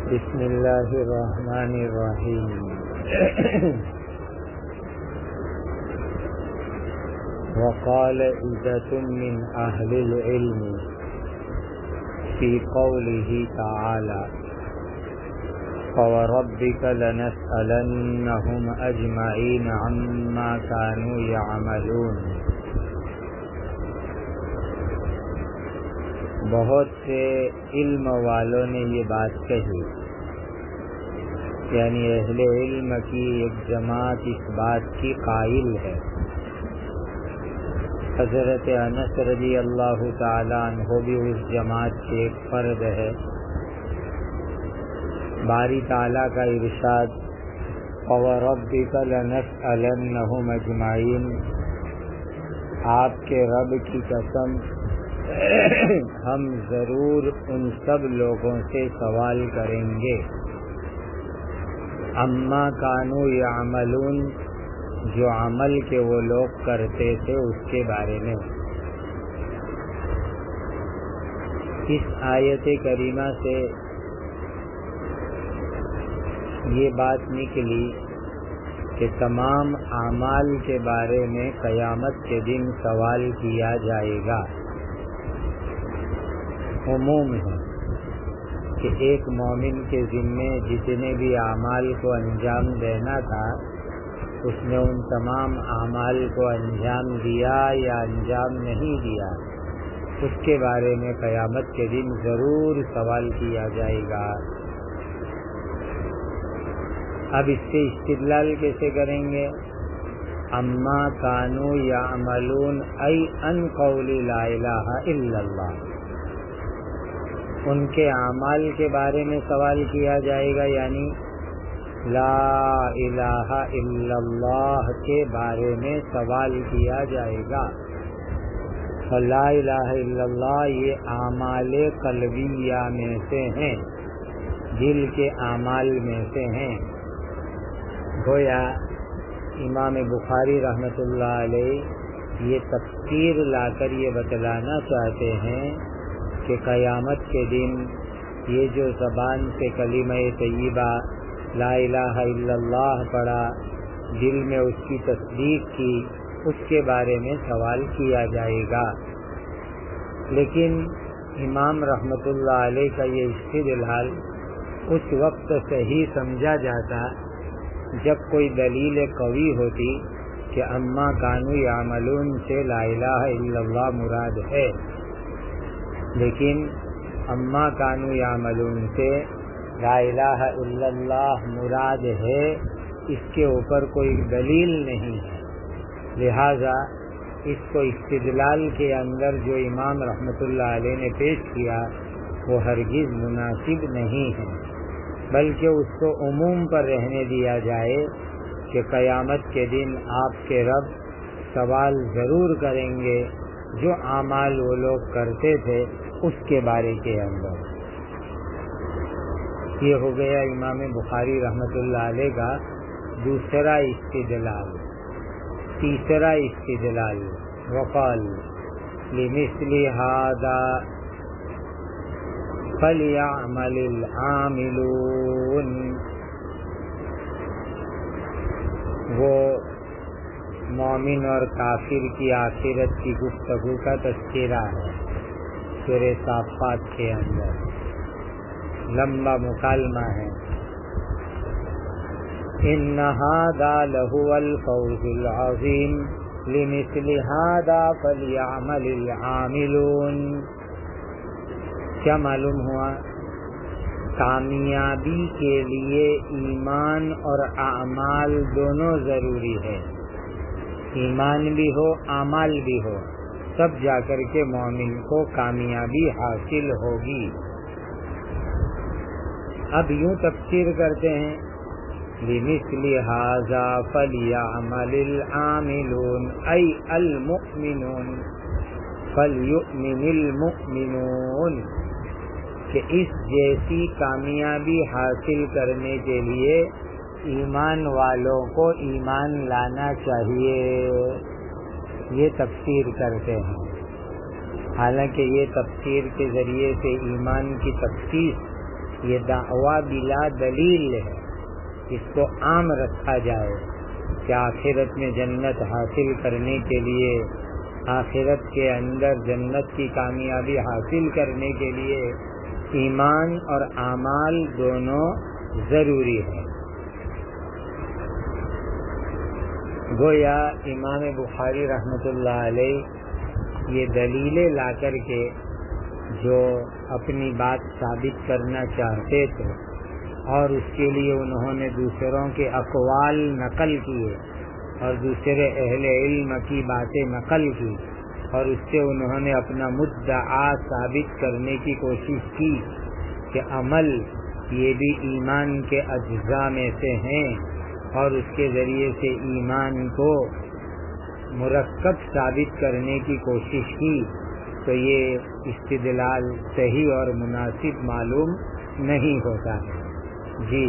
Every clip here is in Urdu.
بسم اللہ الرحمن الرحیم وقال عدة من أهل العلم في قوله تعالى فوربك لنسألنهم أجمعين عما كانوا يعملون. بہت سے علم والوں نے یہ بات کہی، یعنی اہل علم کی ایک جماعت اس بات کی قائل ہے. حضرت انس رضی اللہ تعالی عنہ بھی اس جماعت کے ایک فرد ہے. باری تعالیٰ کا ارشاد فَوَرَبِّكَ لَنَسْأَلَنَّهُمْ أَجْمَعِينَ، آپ کے رب کی قسم ہم ضرور ان سب لوگوں سے سوال کریں گے. اما کانوا یعملون، جو عمل کے وہ لوگ کرتے تھے اس کے بارے میں. اس آیت کریمہ سے یہ بات نکلی کہ تمام اعمال کے بارے میں قیامت کے دن سوال کیا جائے گا. عموم ہے کہ ایک مومن کے ذمے جتنے بھی اعمال کو انجام دینا تھا اس نے ان تمام اعمال کو انجام دیا یا انجام نہیں دیا، اس کے بارے میں قیامت کے دن ضرور سوال کیا جائے گا. اب اس سے استدلال کیسے کریں گے؟ اما کانوا یعملون ای ان قول لا الہ الا اللہ، ان کے اعمال کے بارے میں سوال کیا جائے گا، یعنی لا الہ الا اللہ کے بارے میں سوال کیا جائے گا. اور لا الہ الا اللہ یہ اعمال قلبیہ میں سے ہیں، دل کے اعمال میں سے ہیں. گویا امام بخاری رحمۃ اللہ علیہ یہ تفسیر لا کر یہ بتلانا چاہتے ہیں کہ قیامت کے دن یہ جو زبان سے کلمہ طیبہ لا الہ الا اللہ پڑھا، دل میں اس کی تصدیق کی، اس کے بارے میں سوال کیا جائے گا. لیکن امام رحمۃ اللہ علیہ کا یہ استدلال اس وقت صحیح سمجھا جاتا جب کوئی دلیل قوی ہوتی کہ اما کانوا یعملون سے لا الہ الا اللہ مراد ہے. لیکن اما کانوا یعملون سے لا الہ الا اللہ مراد ہے، اس کے اوپر کوئی دلیل نہیں ہے. لہذا اس کو استدلال کے اندر جو امام رحمۃ اللہ علیہ نے پیش کیا وہ ہرگز مناسب نہیں ہے، بلکہ اس کو عموم پر رہنے دیا جائے کہ قیامت کے دن آپ کے رب سوال ضرور کریں گے جو اعمال وہ لوگ کرتے تھے اس کے بارے کے اندر. یہ ہو گیا امام بخاری رحمۃ اللہ علیہ کا دوسرا استدلال. تیسرا استدلال وقال لمثل هذا فليعمل العاملون، وہ مومن اور کافر کی آخرت کی گفتگو کا تذکرہ ہے سورہ صافات کے اندر. لمبا مکالمہ ہے. ان ھذا لہو الفوز العظیم لمثل ھذا فلیعمل العاملون. کیا معلوم ہوا؟ کامیابی کے لیے ایمان اور اعمال دونوں ضروری ہے. ایمان بھی ہو اعمال بھی ہو، تب جا کر کے مومن کو کامیابی حاصل ہوگی. اب یوں تفسیر کرتے ہیں لِمِثْلِ هَذَا فَلْيَعْمَلِ الْعَامِلُونَ أَيْ الْمُؤْمِنُونَ فَلْيُؤْمِنِ الْمُؤْمِنُونَ، کہ اس جیسی کامیابی حاصل کرنے کے لیے ایمان والوں کو ایمان لانا چاہیے. یہ تفسیر کرتے ہیں. حالانکہ یہ تفسیر کے ذریعے سے ایمان کی تفسیر یہ دعویٰ بلا دلیل ہے، اس کو عام رکھا جائے کہ آخرت میں جنت حاصل کرنے کے لیے، آخرت کے اندر جنت کی کامیابی حاصل کرنے کے لیے ایمان اور اعمال دونوں ضروری ہے۔ گویا امام بخاری رحمۃ اللہ علیہ یہ دلیلیں لا کر کے جو اپنی بات ثابت کرنا چاہتے تھے اور اس کے لیے انہوں نے دوسروں کے اقوال نقل کیے اور دوسرے اہل علم کی باتیں نقل کی اور اس سے انہوں نے اپنا مدعا ثابت کرنے کی کوشش کی کہ عمل یہ بھی ایمان کے اجزاء میں سے ہیں، اور اس کے ذریعے سے ایمان کو مرکب ثابت کرنے کی کوشش کی، تو یہ استدلال صحیح اور مناسب معلوم نہیں ہوتا ہے۔ جی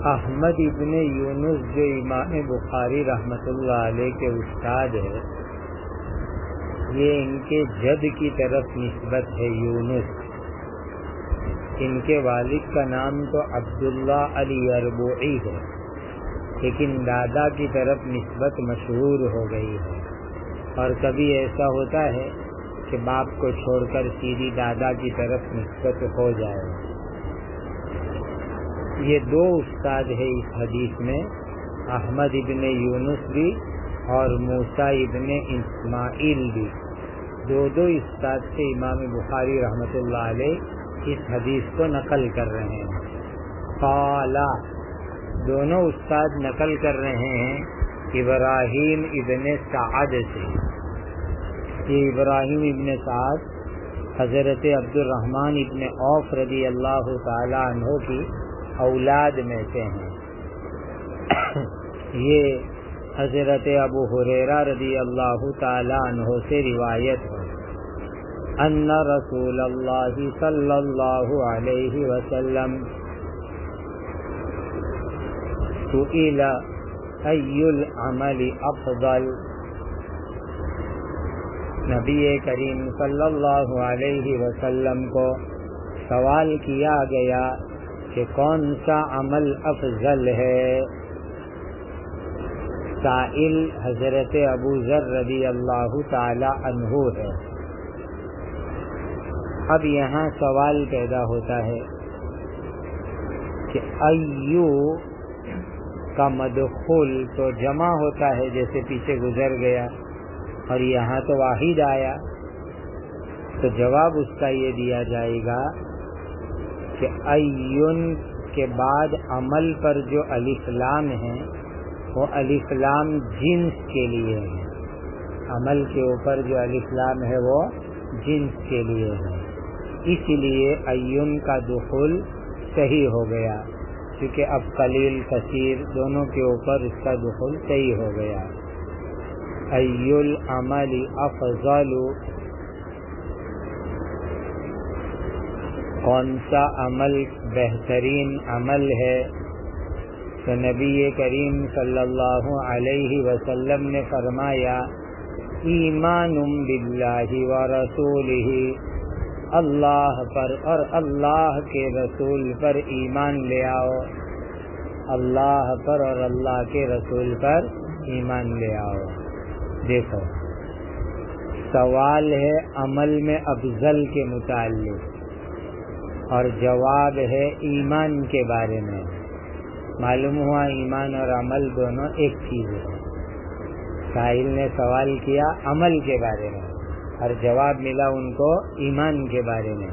احمد ابن یونس جو امام بخاری رحمۃ اللہ علیہ کے استاد ہے، یہ ان کے جد کی طرف نسبت ہے یونس۔ ان کے والد کا نام تو عبداللہ الیربوعی ہے، لیکن دادا کی طرف نسبت مشہور ہو گئی ہے، اور کبھی ایسا ہوتا ہے کہ باپ کو چھوڑ کر سیدھی دادا کی طرف نسبت ہو جائے۔ یہ دو استاد ہے اس حدیث میں، احمد ابن یونس بھی اور موسیٰ ابن اسماعیل بھی، دو استاد سے امام بخاری رحمۃ اللہ علیہ اس حدیث کو نقل کر رہے ہیں۔ قال، دونوں استاد نقل کر رہے ہیں ابراہیم ابن سعد سے۔ یہ ابراہیم ابن سعد حضرت عبد الرحمن ابن عوف رضی اللہ تعالی عنہ کی اولاد میں سے ہیں۔ یہ حضرت ابو ہریرہ رضی اللہ تعالی عنہ سے روایت ہے، ان رسول اللہ صلی اللہ علیہ وسلم سئل ای العمل افضل، نبی کریم صلی اللہ علیہ وسلم کو سوال کیا گیا کہ کون سا عمل افضل ہے۔ سائل حضرت ابو ذر رضی اللہ تعالی عنہ ہے۔ اب یہاں سوال پیدا ہوتا ہے کہ ایو کا مدخول تو جمع ہوتا ہے جیسے پیچھے گزر گیا، اور یہاں تو واحد آیا، تو جواب اس کا یہ دیا جائے گا کہ ایون کے بعد عمل پر جو الف لام ہے وہ الف لام جنس کے لیے ہے، عمل کے اوپر جو الف لام ہے وہ جنس کے لیے ہے، اس لیے ایون کا دخول صحیح ہو گیا، کیونکہ اب قلیل کثیر دونوں کے اوپر اس کا دخول صحیح ہو گیا۔ ای العمل افضل، کون سا عمل بہترین عمل ہے؟ تو نبی کریم صلی اللہ علیہ وسلم نے فرمایا ایمان باللہ ورسولہ، اللہ پر اور اللہ کے رسول پر ایمان لے آؤ، اللہ پر اور اللہ کے رسول پر ایمان لے آؤ۔ دیکھو، سوال ہے عمل میں افضل کے متعلق اور جواب ہے ایمان کے بارے میں۔ معلوم ہوا ایمان اور عمل دونوں ایک چیز ہے. سائل نے سوال کیا عمل کے بارے میں اور جواب ملا ان کو ایمان کے بارے میں.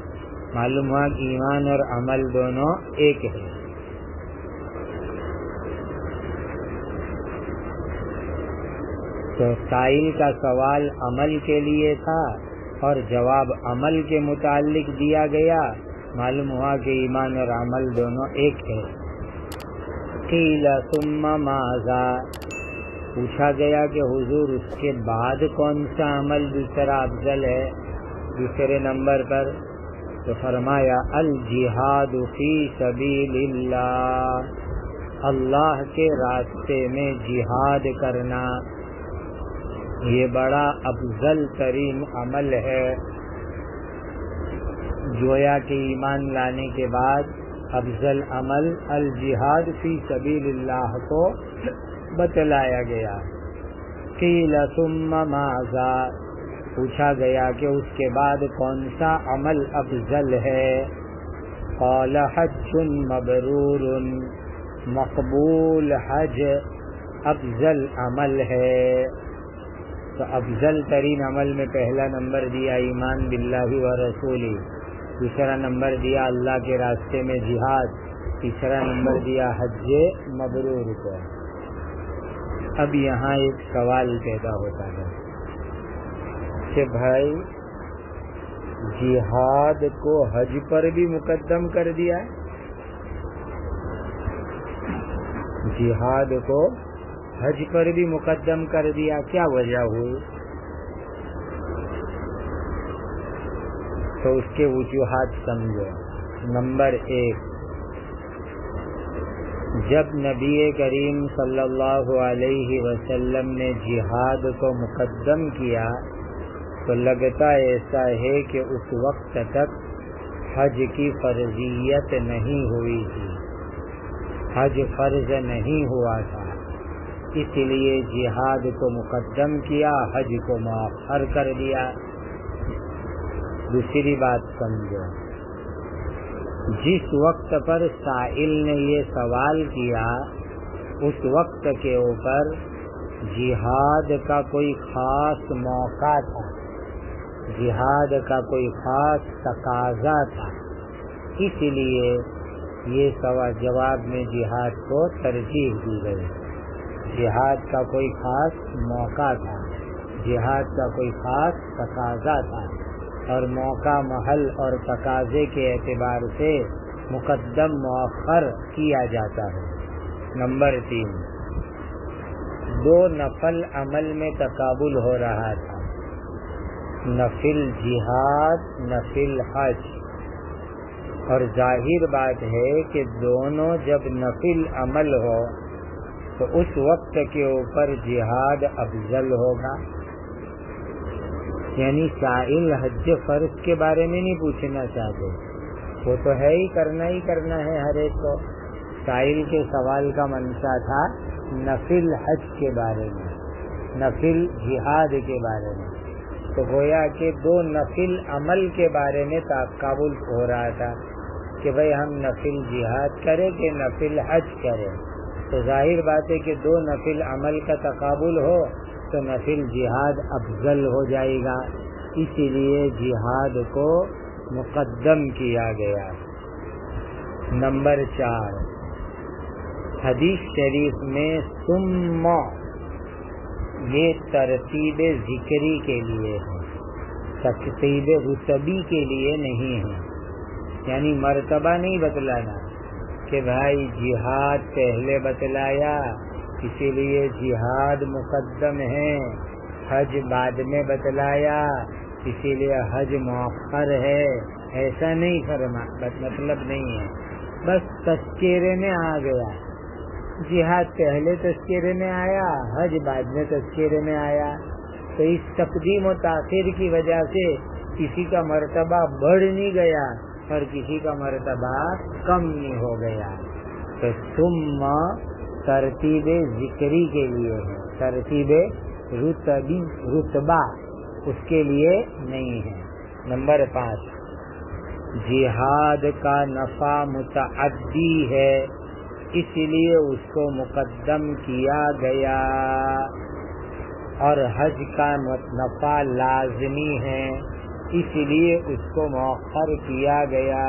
معلوم ہوا کہ ایمان اور عمل دونوں ایک ہے. تو سائل کا سوال عمل کے لیے تھا اور جواب عمل کے متعلق دیا گیا. معلوم ہوا کہ ایمان اور عمل دونوں ایک ہے. قیل ثم ماذا، پوچھا گیا کہ حضور اس کے بعد کون سا عمل دوسرا افضل ہے دوسرے نمبر پر؟ تو فرمایا الجہاد فی سبیل اللہ، اللہ کے راستے میں جہاد کرنا یہ بڑا افضل ترین عمل ہے. گویا کہ ایمان لانے کے بعد افضل عمل الجہاد فی سبیل اللہ کو بتلایا گیا. قیل ثم ماذا، پوچھا گیا کہ اس کے بعد کون سا عمل افضل ہے؟ قال حج مبرور، مقبول حج افضل عمل ہے. تو افضل ترین عمل میں پہلا نمبر دیا ایمان باللہ و رسولہ، دوسرا نمبر دیا اللہ کے راستے میں جہاد، تیسرا نمبر دیا حج مبرور کو. اب یہاں ایک سوال پیدا ہوتا ہے کہ بھائی جہاد کو حج پر بھی مقدم کر دیا ہے، جہاد کو حج پر بھی مقدم کر دیا، کیا وجہ ہوئی؟ تو اس کے وجوہات سمجھو. نمبر 1، جب نبی کریم صلی اللہ علیہ وسلم نے جہاد کو مقدم کیا تو لگتا ایسا ہے کہ اس وقت تک حج کی فرضیت نہیں ہوئی تھی، حج فرض نہیں ہوا تھا، اس لیے جہاد کو مقدم کیا، حج کو مؤخر کر دیا. دوسری بات سمجھو، جس وقت پر سائل نے یہ سوال کیا اس وقت کے اوپر جہاد کا کوئی خاص موقع تھا، جہاد کا کوئی خاص تقاضا تھا، اس لیے یہ جواب میں جہاد کو ترجیح دی گئی. جہاد کا کوئی خاص موقع تھا، جہاد کا کوئی خاص تقاضا تھا اور موقع محل اور تقاضے کے اعتبار سے مقدم مؤخر کیا جاتا ہے. نمبر 3، 2 نفل عمل میں تقابل ہو رہا تھا، نفل جہاد، نفل حج، اور ظاہر بات ہے کہ دونوں جب نفل عمل ہو تو اس وقت کے اوپر جہاد افضل ہوگا. یعنی سائل حج فرض کے بارے میں نہیں پوچھنا چاہتے، وہ تو ہے ہی کرنا ہے ہر ایک کو. سائل کے سوال کا منشا تھا نفل حج کے بارے میں، نفل جہاد کے بارے میں. تو گویا کہ 2 نفل عمل کے بارے میں تقابل ہو رہا تھا کہ بھئی ہم نفل جہاد کریں کہ نفل حج کریں. تو ظاہر بات ہے کہ 2 نفل عمل کا تقابل ہو تو نفل جہاد افضل ہو جائے گا، اسی لیے جہاد کو مقدم کیا گیا. نمبر 4، حدیث شریف میں ثم یہ ترتیب ذکری کے لیے ہے، ترتیب رتبی کے لیے نہیں ہے. یعنی مرتبہ نہیں بتلانا کہ بھائی جہاد پہلے بتلایا اسی لیے جہاد مقدم ہے، حج بعد میں بتلایا اسی لیے حج مؤخر ہے، ایسا نہیں مطلب نہیں ہے. بس تذکرے میں آ گیا، جہاد پہلے تذکرے میں آیا، حج بعد میں تذکرے میں آیا. تو اس تقدیم و تاخیر کی وجہ سے کسی کا مرتبہ بڑھ نہیں گیا اور کسی کا مرتبہ کم نہیں ہو گیا. تو ثم ترتیب ذکری کے لیے ہے، ترتیب رتبہ اس کے لیے نہیں ہے. نمبر 5، جہاد کا نفع متعدی ہے اس لیے اس کو مقدم کیا گیا، اور حج کا نفع لازمی ہے اس لیے اس کو مؤخر کیا گیا۔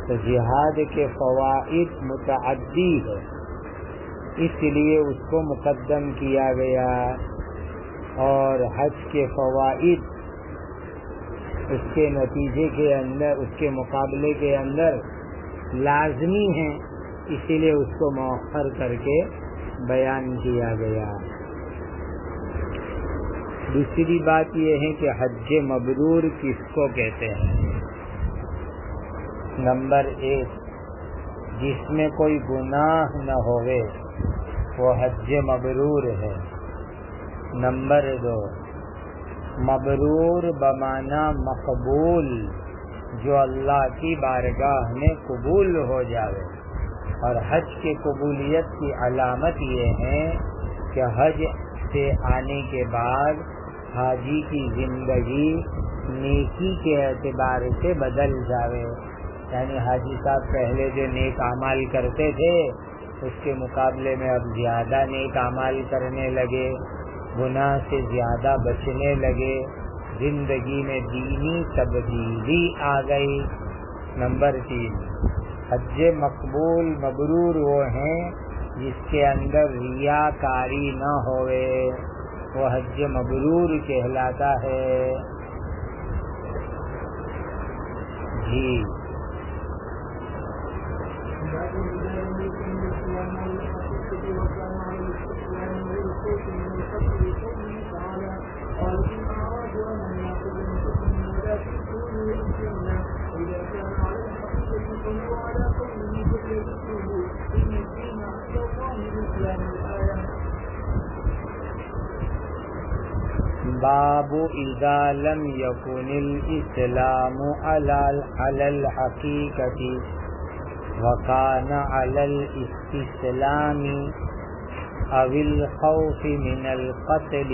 تو جہاد کے فوائد متعدی ہے اس لیے اس کو مقدم کیا گیا، اور حج کے فوائد اس کے نتیجے کے اندر، اس کے مقابلے کے اندر لازمی ہیں، اسی لیے اس کو مؤخر کر کے بیان کیا گیا۔ دوسری بات یہ ہے کہ حج مبرور کس کو کہتے ہیں؟ نمبر 1، جس میں کوئی گناہ نہ ہوئے وہ حج مبرور ہے۔ نمبر 2، مبرور بمعنی مقبول، جو اللہ کی بارگاہ میں قبول ہو جائے، اور حج کی قبولیت کی علامت یہ ہے کہ حج سے آنے کے بعد حاجی کی زندگی نیکی کے اعتبار سے بدل جاوے، یعنی حاجی صاحب پہلے جو نیک اعمال کرتے تھے اس کے مقابلے میں اب زیادہ نیک اعمال کرنے لگے، گناہ سے زیادہ بچنے لگے، زندگی میں دینی تبدیلی آ گئی۔ نمبر 3، حج مقبول مبرور وہ ہیں جس کے اندر ریاکاری نہ ہوئے، وہ حج مبرور کہلاتا ہے۔ جی باب اذا لم يكن الاسلام على الحقيقة وكان على الاستسلام او الخوف من القتل۔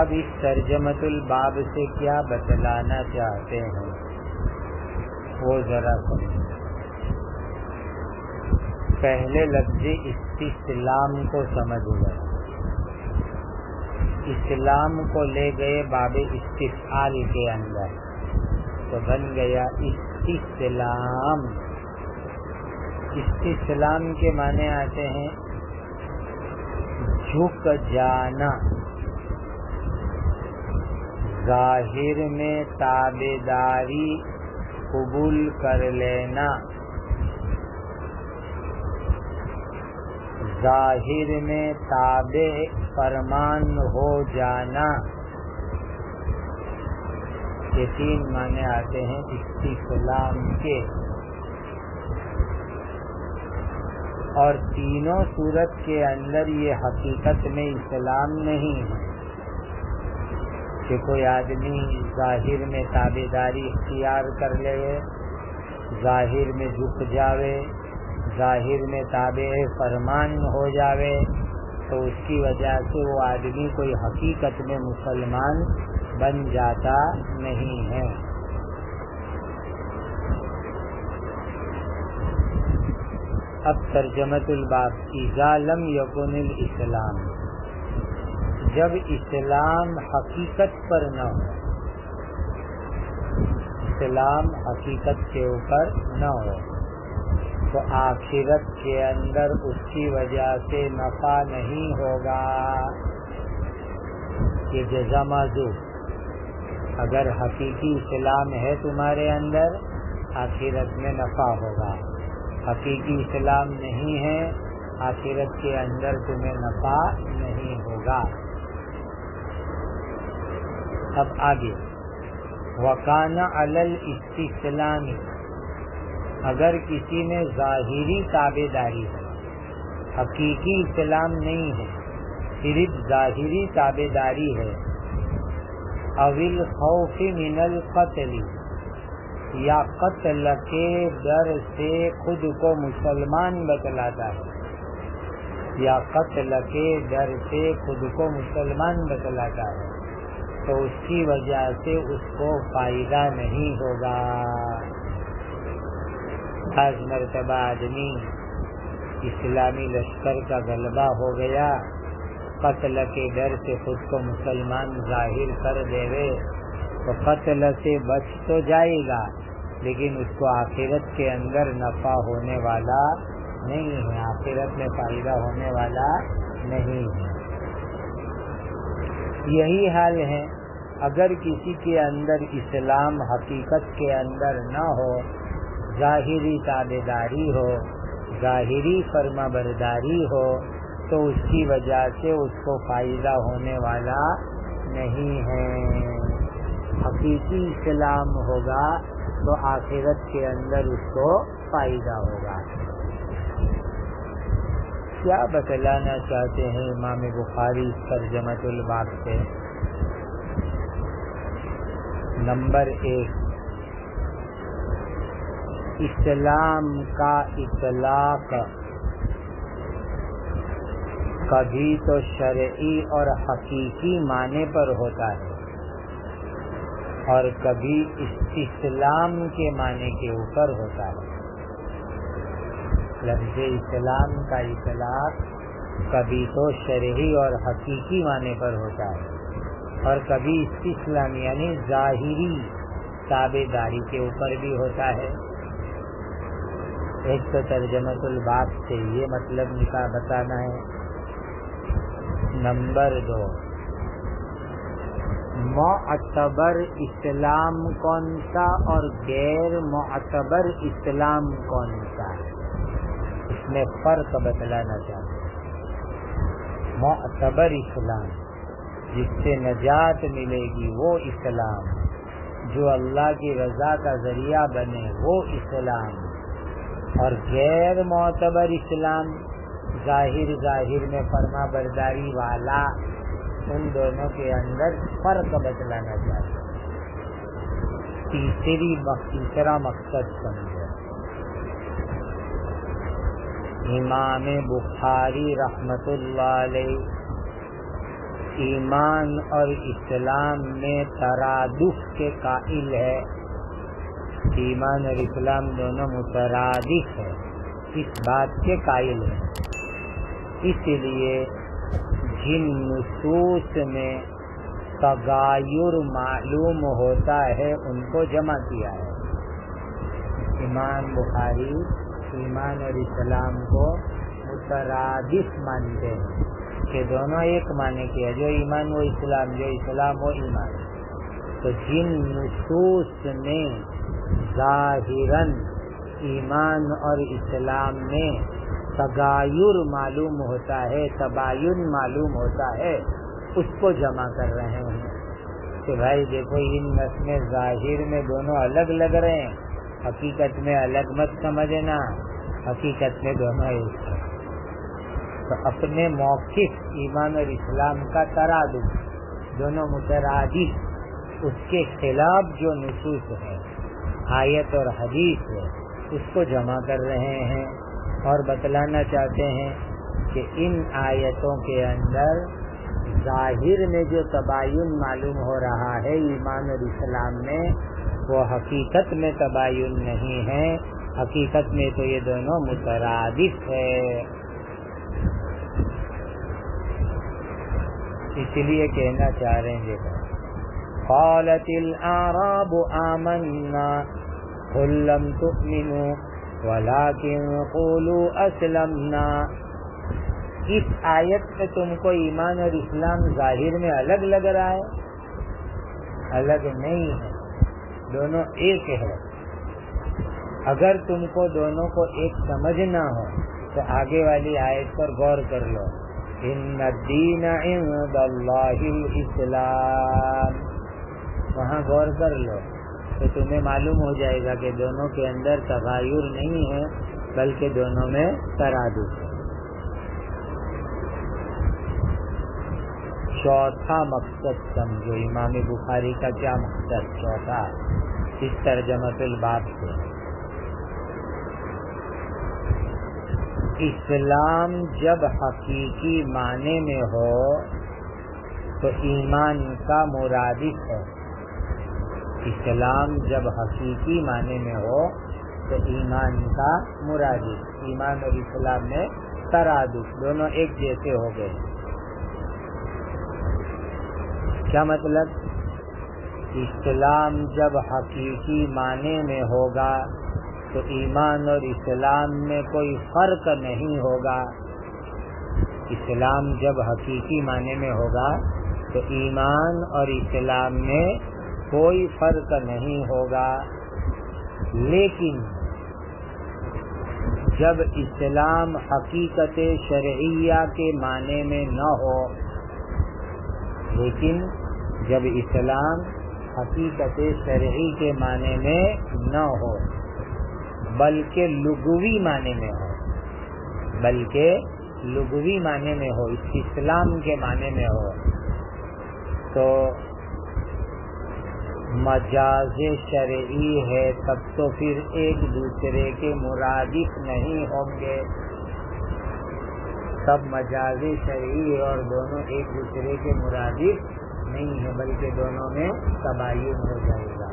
اب اس ترجمۃ الباب سے کیا بتلانا چاہتے ہیں وہ ذرا سمجھیں۔ پہلے لفظ استسلام کو سمجھ گئے، اسلام کو لے گئے باب استفعال کے اندر، تو بن گیا استسلام۔ استسلام کے معنی آتے ہیں جھک جانا، ظاہر میں تابعداری قبول کر لینا، ظاہر میں تابع فرمان ہو جانا، یہ 3 معنی آتے ہیں استسلام کے، اور تینوں صورت کے اندر یہ حقیقت میں اسلام نہیں ہے کہ کوئی آدمی ظاہر میں تابعداری اختیار کر لے، ظاہر میں جھک جاوے، ظاہر میں تابع فرمان ہو جاوے، تو اس کی وجہ سے وہ آدمی کوئی حقیقت میں مسلمان بن جاتا نہیں ہے۔ اب ترجمۃ الباب، اذا لم یکن الاسلام، جب اسلام حقیقت پر نہ ہو، اسلام حقیقت کے اوپر نہ ہو، تو آخرت کے اندر اس کی وجہ سے نفع نہیں ہوگا۔ یہ جزا معذور، اگر حقیقی اسلام ہے تمہارے اندر آخرت میں نفع ہوگا، حقیقی اسلام نہیں ہے آخرت کے اندر تمہیں نفع نہیں ہوگا۔ اب آگے، وَكَانَ عَلَى الْإِسْتِسْلَامِ، اگر کسی میں ظاہری تابعداری ہے، حقیقی اسلام نہیں ہے، صرف ظاہری تابعداری ہے، او الخوف من القتل، یا قتل کے ڈر سے خود کو مسلمان بتلاتا ہے، یا قتل کے ڈر سے خود کو مسلمان بتلاتا ہے، تو اس کی وجہ سے اس کو فائدہ نہیں ہوگا۔ بعض مرتبہ آدمی اسلامی لشکر کا غلبہ ہو گیا، قتل کے ڈر سے خود کو مسلمان ظاہر کر دے تو قتل سے بچ تو جائے گا، لیکن اس کو آخرت کے اندر نفع ہونے والا نہیں ہے، آخرت میں فائدہ ہونے والا نہیں ہے۔ یہی حال ہے اگر کسی کے اندر اسلام حقیقت کے اندر نہ ہو، ظاہری تابعداری ہو، ظاہری فرما برداری ہو، تو اس کی وجہ سے اس کو فائدہ ہونے والا نہیں ہے۔ حقیقی اسلام ہوگا تو آخرت کے اندر اس کو فائدہ ہوگا۔ کیا بتلانا چاہتے ہیں امام بخاری ترجمۃ الباب سے؟ نمبر 1، اسلام کا اطلاق کبھی تو شرعی اور حقیقی معنی پر ہوتا ہے اور کبھی اسلام کے معنی کے اوپر ہوتا ہے۔ لفظ اسلام کا اطلاق کبھی تو شرعی اور حقیقی معنی پر ہوتا ہے اور کبھی اسلام یعنی ظاہری تابعداری کے اوپر بھی ہوتا ہے۔ ایک تو ترجمۃ الباب سے یہ مطلب بتانا ہے۔ نمبر 2، معتبر اسلام کون سا اور غیر معتبر اسلام کون سا ہے، اس میں فرق بتلانا چاہتے ہیں۔ معتبر اسلام جس سے نجات ملے گی وہ اسلام، جو اللہ کی رضا کا ذریعہ بنے وہ اسلام، اور غیر معتبر اسلام ظاہر میں فرما برداری والا، ان دونوں کے اندر فرق بتلانا چاہتے ہیں۔ تیسرا مقصد سمجھو، امام بخاری رحمت اللہ علیہ ایمان اور اسلام میں ترادف کے قائل ہے۔ ایمان اور اسلام دونوں مترادف ہے، اس بات کے قائل ہے۔ اس لیے جن نصوص میں تغیر معلوم ہوتا ہے ان کو جمع کیا ہے۔ امام بخاری ایمان اور اسلام کو مترادف مانتے ہیں کہ دونوں ایک معنی کے ہے، جو ایمان وہ اسلام، جو اسلام وہ ایمان۔ تو جن نصوص میں ظاہراً ایمان اور اسلام میں تغیر معلوم ہوتا ہے، تباین معلوم ہوتا ہے، اس کو جمع کر رہے ہیں کہ بھائی دیکھو ان نسلیں ظاہر میں دونوں الگ لگ رہے ہیں، حقیقت میں الگ مت سمجھنا، حقیقت میں دونوں ایک ہیں۔ تو اپنے موقف ایمان اور اسلام کا ترادف، دونوں مترادف، اس کے خلاف جو نصوص ہے آیت اور حدیث ہے اس کو جمع کر رہے ہیں اور بتلانا چاہتے ہیں کہ ان آیتوں کے اندر ظاہر میں جو تباین معلوم ہو رہا ہے ایمان اور اسلام میں، وہ حقیقت میں تباین نہیں ہے، حقیقت میں تو یہ دونوں مترادف ہے۔ اس لیے کہنا چاہ رہے ہیں دیکھو، قالت الاعراب آمنا قل لم تؤمنوا ولكن قولوا اسلمنا۔ اس آیت میں تم کو ایمان اور اسلام ظاہر میں الگ لگ رہا ہے؟ الگ نہیں ہے، دونوں ایک ہے۔ اگر تم کو دونوں کو ایک سمجھنا ہو تو آگے والی آیت پر غور کر لو، ان الدین عند اللہ الاسلام، وہاں غور کر لو تو تمہیں معلوم ہو جائے گا کہ دونوں کے اندر تغیر نہیں ہے بلکہ دونوں میں ترادف ہے۔ چوتھا مقصد سمجھو، امام بخاری کا کیا مقصد چوتھا اس ترجمۃ الباب سے؟ اسلام جب حقیقی معنی میں ہو تو ایمان کا مرادف ہے۔ اسلام جب حقیقی معنی میں ہو تو ایمان کا مرادف، ایمان اور اسلام میں ترادف، دونوں ایک جیسے ہو گئے۔ کیا مطلب؟ اسلام جب حقیقی معنی میں ہوگا تو ایمان اور اسلام میں کوئی فرق نہیں ہوگا۔ اسلام جب حقیقی معنی میں ہوگا تو ایمان اور اسلام میں کوئی فرق نہیں ہوگا، لیکن جب اسلام حقیقت شرعیہ کے معنی میں نہ ہو، لیکن جب اسلام حقیقت شرعی کے معنی میں نہ ہو بلکہ لغوی معنی میں ہو، بلکہ لغوی معنی میں ہو، اسلام کے معنی میں ہو، تو مجاز شرعی ہے، تب تو پھر ایک دوسرے کے مرادف نہیں ہوں گے، تب مجاز شرعی ہے اور دونوں ایک دوسرے کے مرادف نہیں ہے، بلکہ دونوں میں تباین ہو جائے گا۔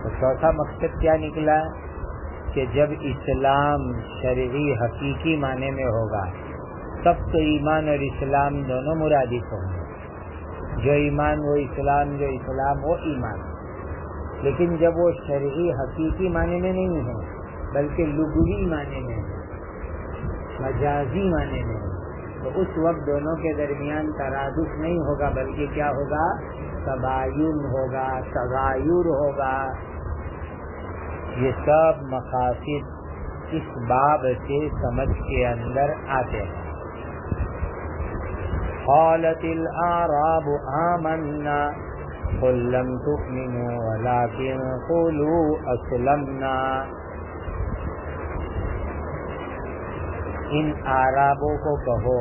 تو چوتھا مقصد کیا نکلا کہ جب اسلام شرعی حقیقی معنی میں ہوگا تب تو ایمان اور اسلام دونوں مرادف ہوں گے، جو ایمان وہ اسلام، جو اسلام وہ ایمان۔ لیکن جب وہ شرعی حقیقی معنی میں نہیں ہے بلکہ لغوی معنی میں ہے، مجازی معنی میں ہے، تو اس وقت دونوں کے درمیان ترادف نہیں ہوگا بلکہ کیا ہوگا؟ تباین ہوگا، تغایر ہوگا۔ یہ سب مقاصد اس باب سے سمجھ کے اندر آتے ہیں۔ قالت الاعراب آمنا قل لم تؤمنوا ولكن قولوا اسلمنا۔ ان اعرابوں کو کہو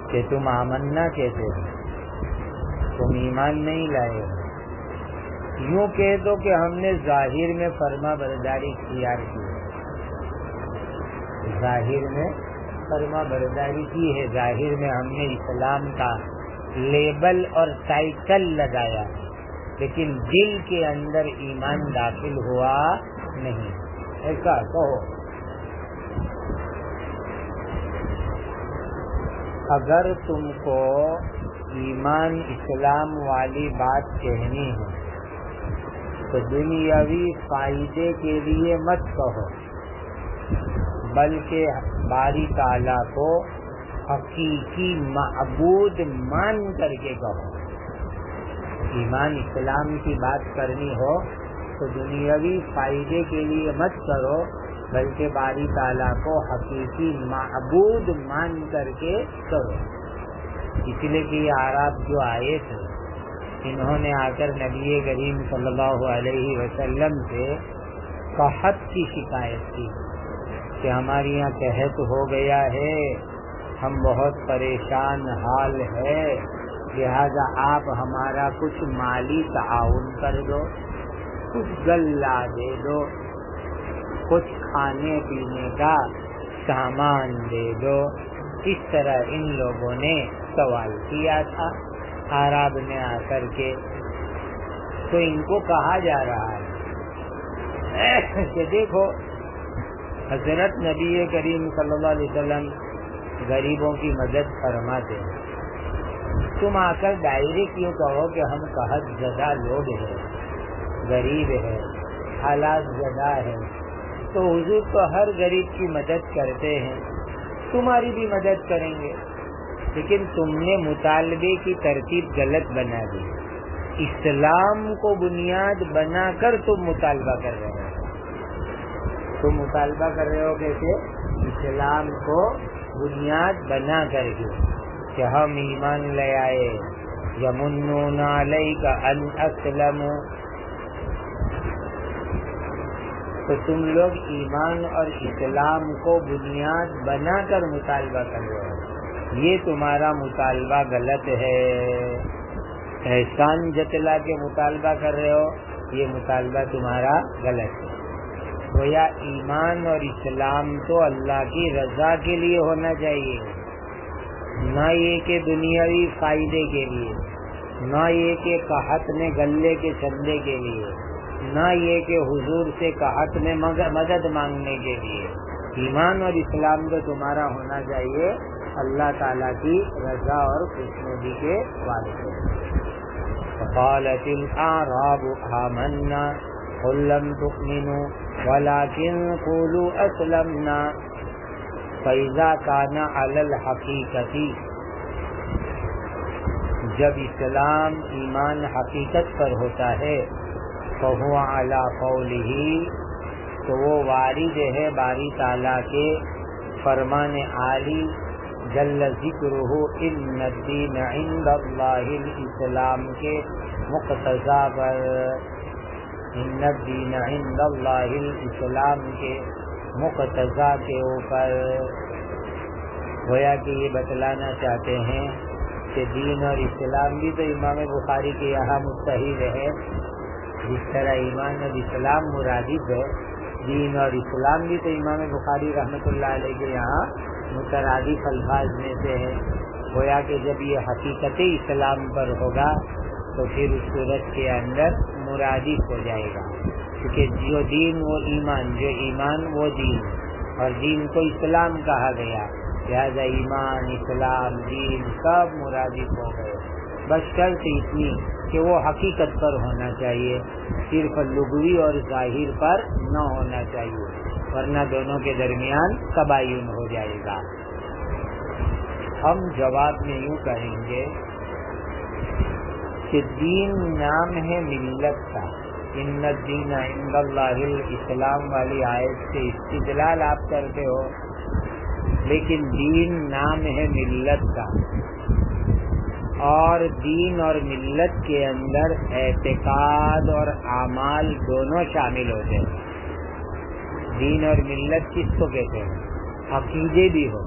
کہ تم آمنا کہتے ہو، تم ایمان نہیں لائے ہو، یوں کہہ دو کہ ہم نے ظاہر میں فرما برداری اختیار کی ہے، ظاہر میں فرما برداری کی ہے، ظاہر میں ہم نے اسلام کا لیبل اور ٹائٹل لگایا، لیکن دل کے اندر ایمان داخل ہوا نہیں، ایسا کہو۔ اگر تم کو ایمان اسلام والی بات کہنی ہے تو دنیاوی فائدے کے لیے مت کہو، بلکہ باری تعالیٰ کو حقیقی معبود مان کر کے کہو۔ ایمان اسلام کی بات کرنی ہو تو دنیاوی فائدے کے لیے مت کرو، بلکہ باری تعالیٰ کو حقیقی معبود مان کر کے کرو۔ اس لیے کہ یہ اعراب جو آئے تھے انہوں نے آ کر نبی کریم صلی اللہ علیہ وسلم سے قحط کی شکایت کی کہ ہمارے یہاں قحط ہو گیا ہے، ہم بہت پریشان حال ہے، لہذا آپ ہمارا کچھ مالی تعاون کر دو، کچھ غلہ دے دو، کچھ کھانے پینے کا سامان دے دو۔ اس طرح ان لوگوں نے سوال کیا تھا اعراب نے آ کر کے، تو ان کو کہا جا رہا ہے کہ دیکھو حضرت نبی کریم صلی اللہ علیہ وسلم غریبوں کی مدد فرماتے ہیں، تم آ کر ڈائریکٹ یوں کہو کہ ہم قحط زدہ لوگ ہیں، غریب ہیں، حالات زدہ ہیں، تو حضور تو ہر غریب کی مدد کرتے ہیں، تمہاری بھی مدد کریں گے، لیکن تم نے مطالبے کی ترتیب غلط بنا دی، اسلام کو بنیاد بنا کر تم مطالبہ کر رہے ہو، تم مطالبہ کر رہے ہو کیسے؟ اسلام کو بنیاد بنا کر کے کہ ہم ایمان لے آئے، یمنون علیک ان اسلموا، تو تم لوگ ایمان اور اسلام کو بنیاد بنا کر مطالبہ کر رہے ہو، یہ تمہارا مطالبہ غلط ہے، احسان جتلا کے مطالبہ کر رہے ہو، یہ مطالبہ تمہارا غلط ہے۔ گویا ایمان اور اسلام تو اللہ کی رضا کے لیے ہونا چاہیے، نہ یہ کہ دنیاوی فائدے کے لیے، نہ یہ کہ قحط میں غلے کے چندے کے لیے، نہ یہ کہ حضور سے قحط میں مدد مانگنے کے لیے۔ ایمان اور اسلام تو تمہارا ہونا چاہیے اللہ تعالیٰ کی رضا اور خوشنودی کے واسطے۔ فقالت الاعراب آمنا قل لم تؤمنوا ولكن قولوا اسلمنا فاذا كان على الحقیقت، جب اسلام ایمان حقیقت پر ہوتا ہے فهو على قوله، تو وہ وارد ہے باری تعالیٰ کے فرمان عالی جل ذکرہ ان الدین عند اللہ الاسلام کے مقتضا پر، ان الدین عند اللہ الاسلام کے مقتضا کے اوپر۔ گویا کہ یہ بتلانا چاہتے ہیں کہ دین اور اسلام بھی تو امام بخاری کے یہاں متحد ہے، جس طرح ایمان اور اسلام مرادف ہے، دین اور اسلام بھی تو امام بخاری رحمۃ اللہ علیہ کے یہاں مترادف الفاظ میں سے ہے۔ گویا کہ جب یہ حقیقت اسلام پر ہوگا تو پھر اس صورت کے اندر مرادف ہو جائے گا، کیونکہ جو دین وہ ایمان، جو ایمان وہ دین، اور دین کو اسلام کہا گیا، لہذا ایمان اسلام دین سب مرادف ہو گئے۔ بس شرط اتنی کہ وہ حقیقت پر ہونا چاہیے، صرف لغوی اور ظاہر پر نہ ہونا چاہیے، ورنہ دونوں کے درمیان تباین ہو جائے گا۔ ہم جواب میں یوں کہیں گے کہ دین نام ہے ملت کا، ان الدین عند اللہ الاسلام والی آیت سے استدلال آپ کرتے ہو، لیکن دین نام ہے ملت کا، اور دین اور ملت کے اندر اعتقاد اور اعمال دونوں شامل ہوتے ہیں۔ دین اور ملت کس کو کہتے ہیں؟ عقیدے بھی ہو،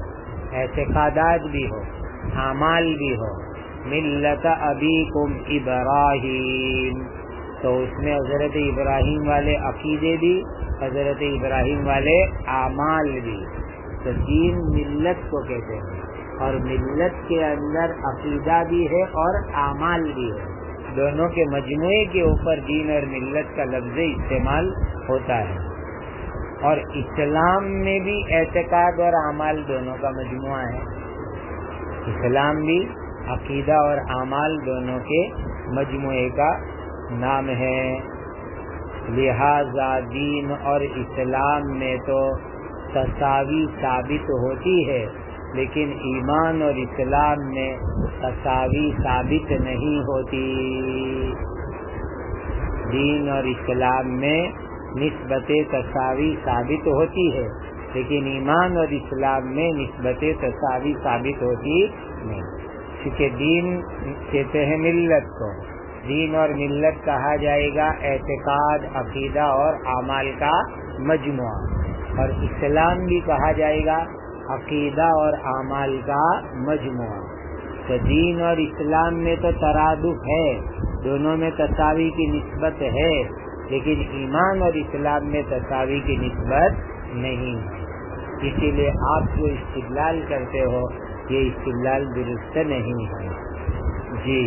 اعتقادات بھی ہو، اعمال بھی ہو۔ ملت ابیکم ابراہیم، تو اس میں حضرت ابراہیم والے عقیدے بھی، حضرت ابراہیم والے اعمال بھی، تو دین ملت کو کہتے ہیں، اور ملت کے اندر عقیدہ بھی ہے اور اعمال بھی ہے، دونوں کے مجموعے کے اوپر دین اور ملت کا لفظ استعمال ہوتا ہے۔ اور اسلام میں بھی اعتقاد اور اعمال دونوں کا مجموعہ ہے، اسلام بھی عقیدہ اور اعمال دونوں کے مجموعے کا نام ہے۔ لہذا دین اور اسلام میں تو تساوی ثابت ہوتی ہے، لیکن ایمان اور اسلام میں تساوی ثابت نہیں ہوتی۔ دین اور اسلام میں نسبت تساوی ثابت ہوتی ہے، لیکن ایمان اور اسلام میں نسبت تساوی ثابت ہوتی نہیں، کیونکہ دین کہتے ہیں ملت کو، دین اور ملت کہا جائے گا اعتقاد، عقیدہ اور اعمال کا مجموعہ، اور اسلام بھی کہا جائے گا عقیدہ اور اعمال کا مجموعہ۔ تو دین اور اسلام میں تو ترادف ہے، دونوں میں تساوی کی نسبت ہے، لیکن ایمان اور اسلام میں تساوی کی نسبت نہیں ہے۔ اسی لیے آپ جو استدلال کرتے ہو یہ استدلال درست نہیں ہے۔ جی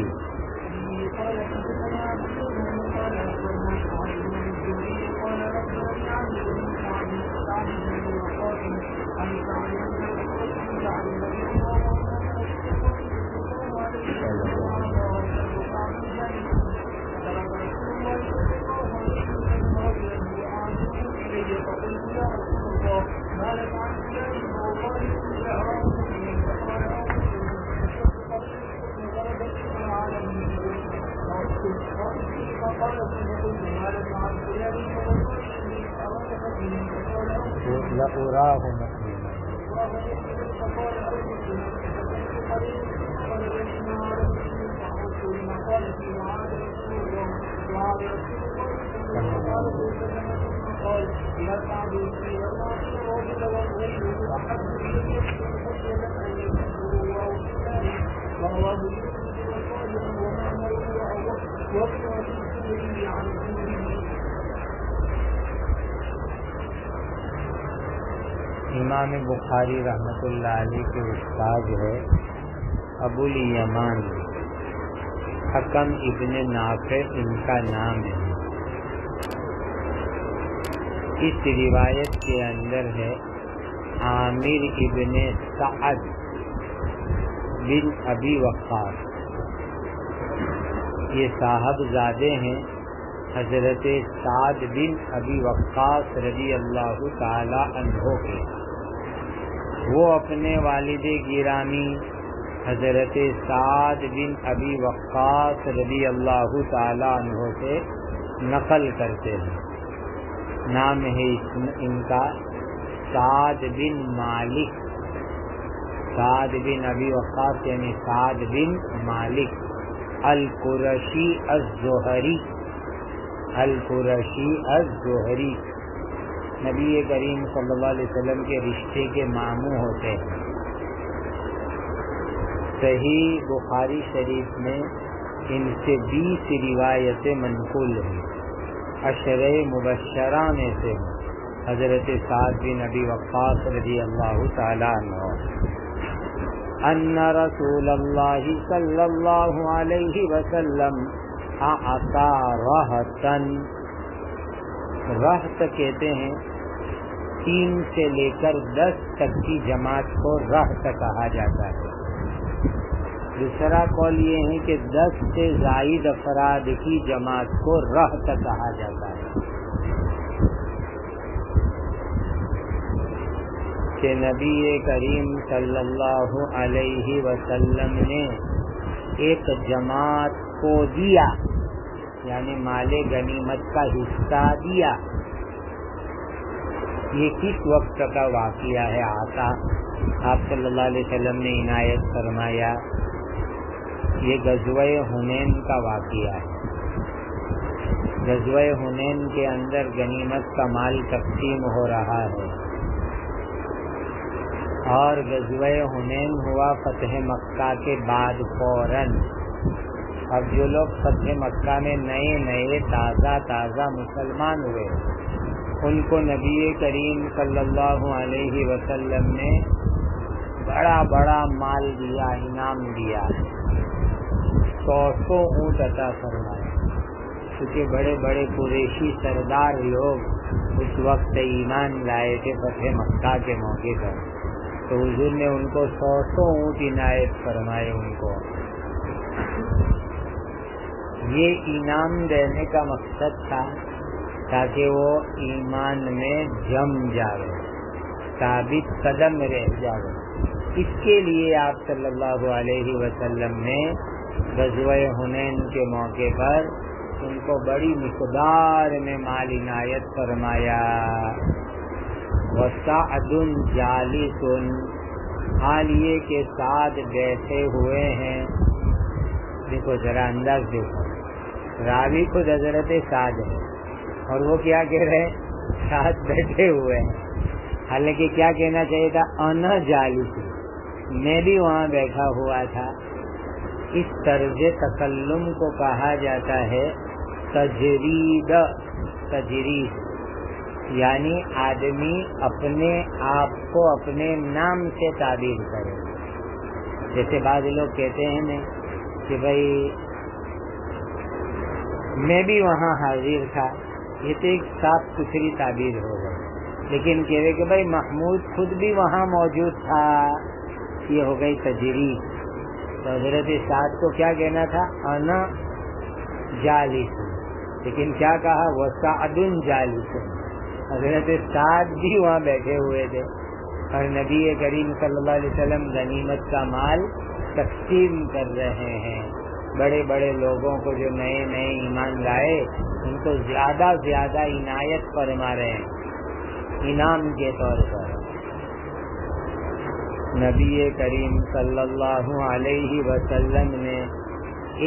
لأراه مؤمنا امام بخاری رحمۃ اللہ علیہ کے استاد ہے ابو الیمان حکم ابن نافع ان کا نام ہے۔ اس روایت کے اندر ہے عامر ابن سعد بن ابی وقاص، یہ صاحبزادے ہیں حضرت سعد بن ابی وقاص رضی اللہ تعالی عنہ کے۔ وہ اپنے والد گرامی حضرت سعد بن ابی وقاص رضی اللہ تعالی عنہ سے نقل کرتے ہیں۔ نام ہے ان کا سعد بن مالک، سعد بن ابی وقاص یعنی سعد بن مالک القرشی الزہری، القرشی الزہری، نبی کریم صلی اللہ علیہ وسلم کے رشتے کے ماموں ہوتے ہیں۔ صحیح بخاری شریف میں ان سے 20 روایتیں منقول ہیں، عشرہ مبشرہ میں سے حضرت سعد بن ابی وقاص رضی اللہ تعالی عنہ ان رسول اللہ صلی اللہ علیہ وسلم اعطا رہتن، رہت کہتے ہیں 3 سے لے کر 10 تک کی جماعت کو رہت کہا جاتا ہے۔ دوسرا قول یہ ہے کہ 10 سے زائد افراد کی جماعت کو رہت کہا جاتا ہے، کہ نبی کریم صلی اللہ علیہ وسلم نے ایک جماعت کو دیا، یعنی مال غنیمت کا حصہ دیا۔ یہ کس وقت کا واقعہ ہے؟ آتا آپ صلی اللہ علیہ وسلم نے عنایت فرمایا، یہ غزوہ حنین کا واقعہ ہے۔ غزوہ حنین کے اندر غنیمت کا مال تقسیم ہو رہا ہے، اور غزوہ حنین ہوا فتح مکہ کے بعد فوراً۔ اب جو لوگ فتح مکہ میں نئے تازہ مسلمان ہوئے، ان کو نبی کریم صلی اللہ علیہ وسلم نے بڑا مال دیا، انعام دیا، 100 اونٹ عطا فرمائے، کیونکہ بڑے قریشی سردار لوگ اس وقت ایمان لائے تھے فتح مکہ کے موقع پر، تو حضور نے ان کو 100 اونٹ عنایت فرمائے ان کو۔ یہ انعام دینے کا مقصد تھا تاکہ وہ ایمان میں جم جائے، ثابت قدم رہ جائے۔ اس کے لیے آپ صلی اللہ علیہ وسلم نے غزوہ حنین کے موقع پر ان کو بڑی مقدار میں مال عنایت فرمایا۔ وسعد جالس، حال یہ کہ سعد بیٹھے ہوئے ہیں۔ دیکھو ذرا انداز دیکھو، راوی خود حضرت سعد ہے اور وہ کیا کہہ رہے ہیں؟ سعد بیٹھے ہوئے ہیں، حالانکہ کیا کہنا چاہیے تھا؟ انا جالس، میں بھی وہاں بیٹھا ہوا تھا۔ اس طرز تکلم کو کہا جاتا ہے تجرید، یعنی آدمی اپنے آپ کو اپنے نام سے تعبیر کرے۔ جیسے بعض لوگ کہتے ہیں نا کہ بھائی میں بھی وہاں حاضر تھا، یہ تو ایک صاف ستھری تعبیر ہو گئی، لیکن کہہ رہے کہ بھائی محمود خود بھی وہاں موجود تھا، یہ ہو گئی تجرید۔ تو حضرت سعد کو کیا کہنا تھا؟ انا جالس، لیکن کیا کہا؟ وسعد جالس، حضرت سعد بھی وہاں بیٹھے ہوئے تھے، اور نبی کریم صلی اللہ علیہ وسلم غنیمت کا مال تقسیم کر رہے ہیں۔ بڑے لوگوں کو جو نئے ایمان لائے ان کو زیادہ عنایت فرما رہے ہیں انعام کے طور پر۔ نبی کریم صلی اللہ علیہ وسلم نے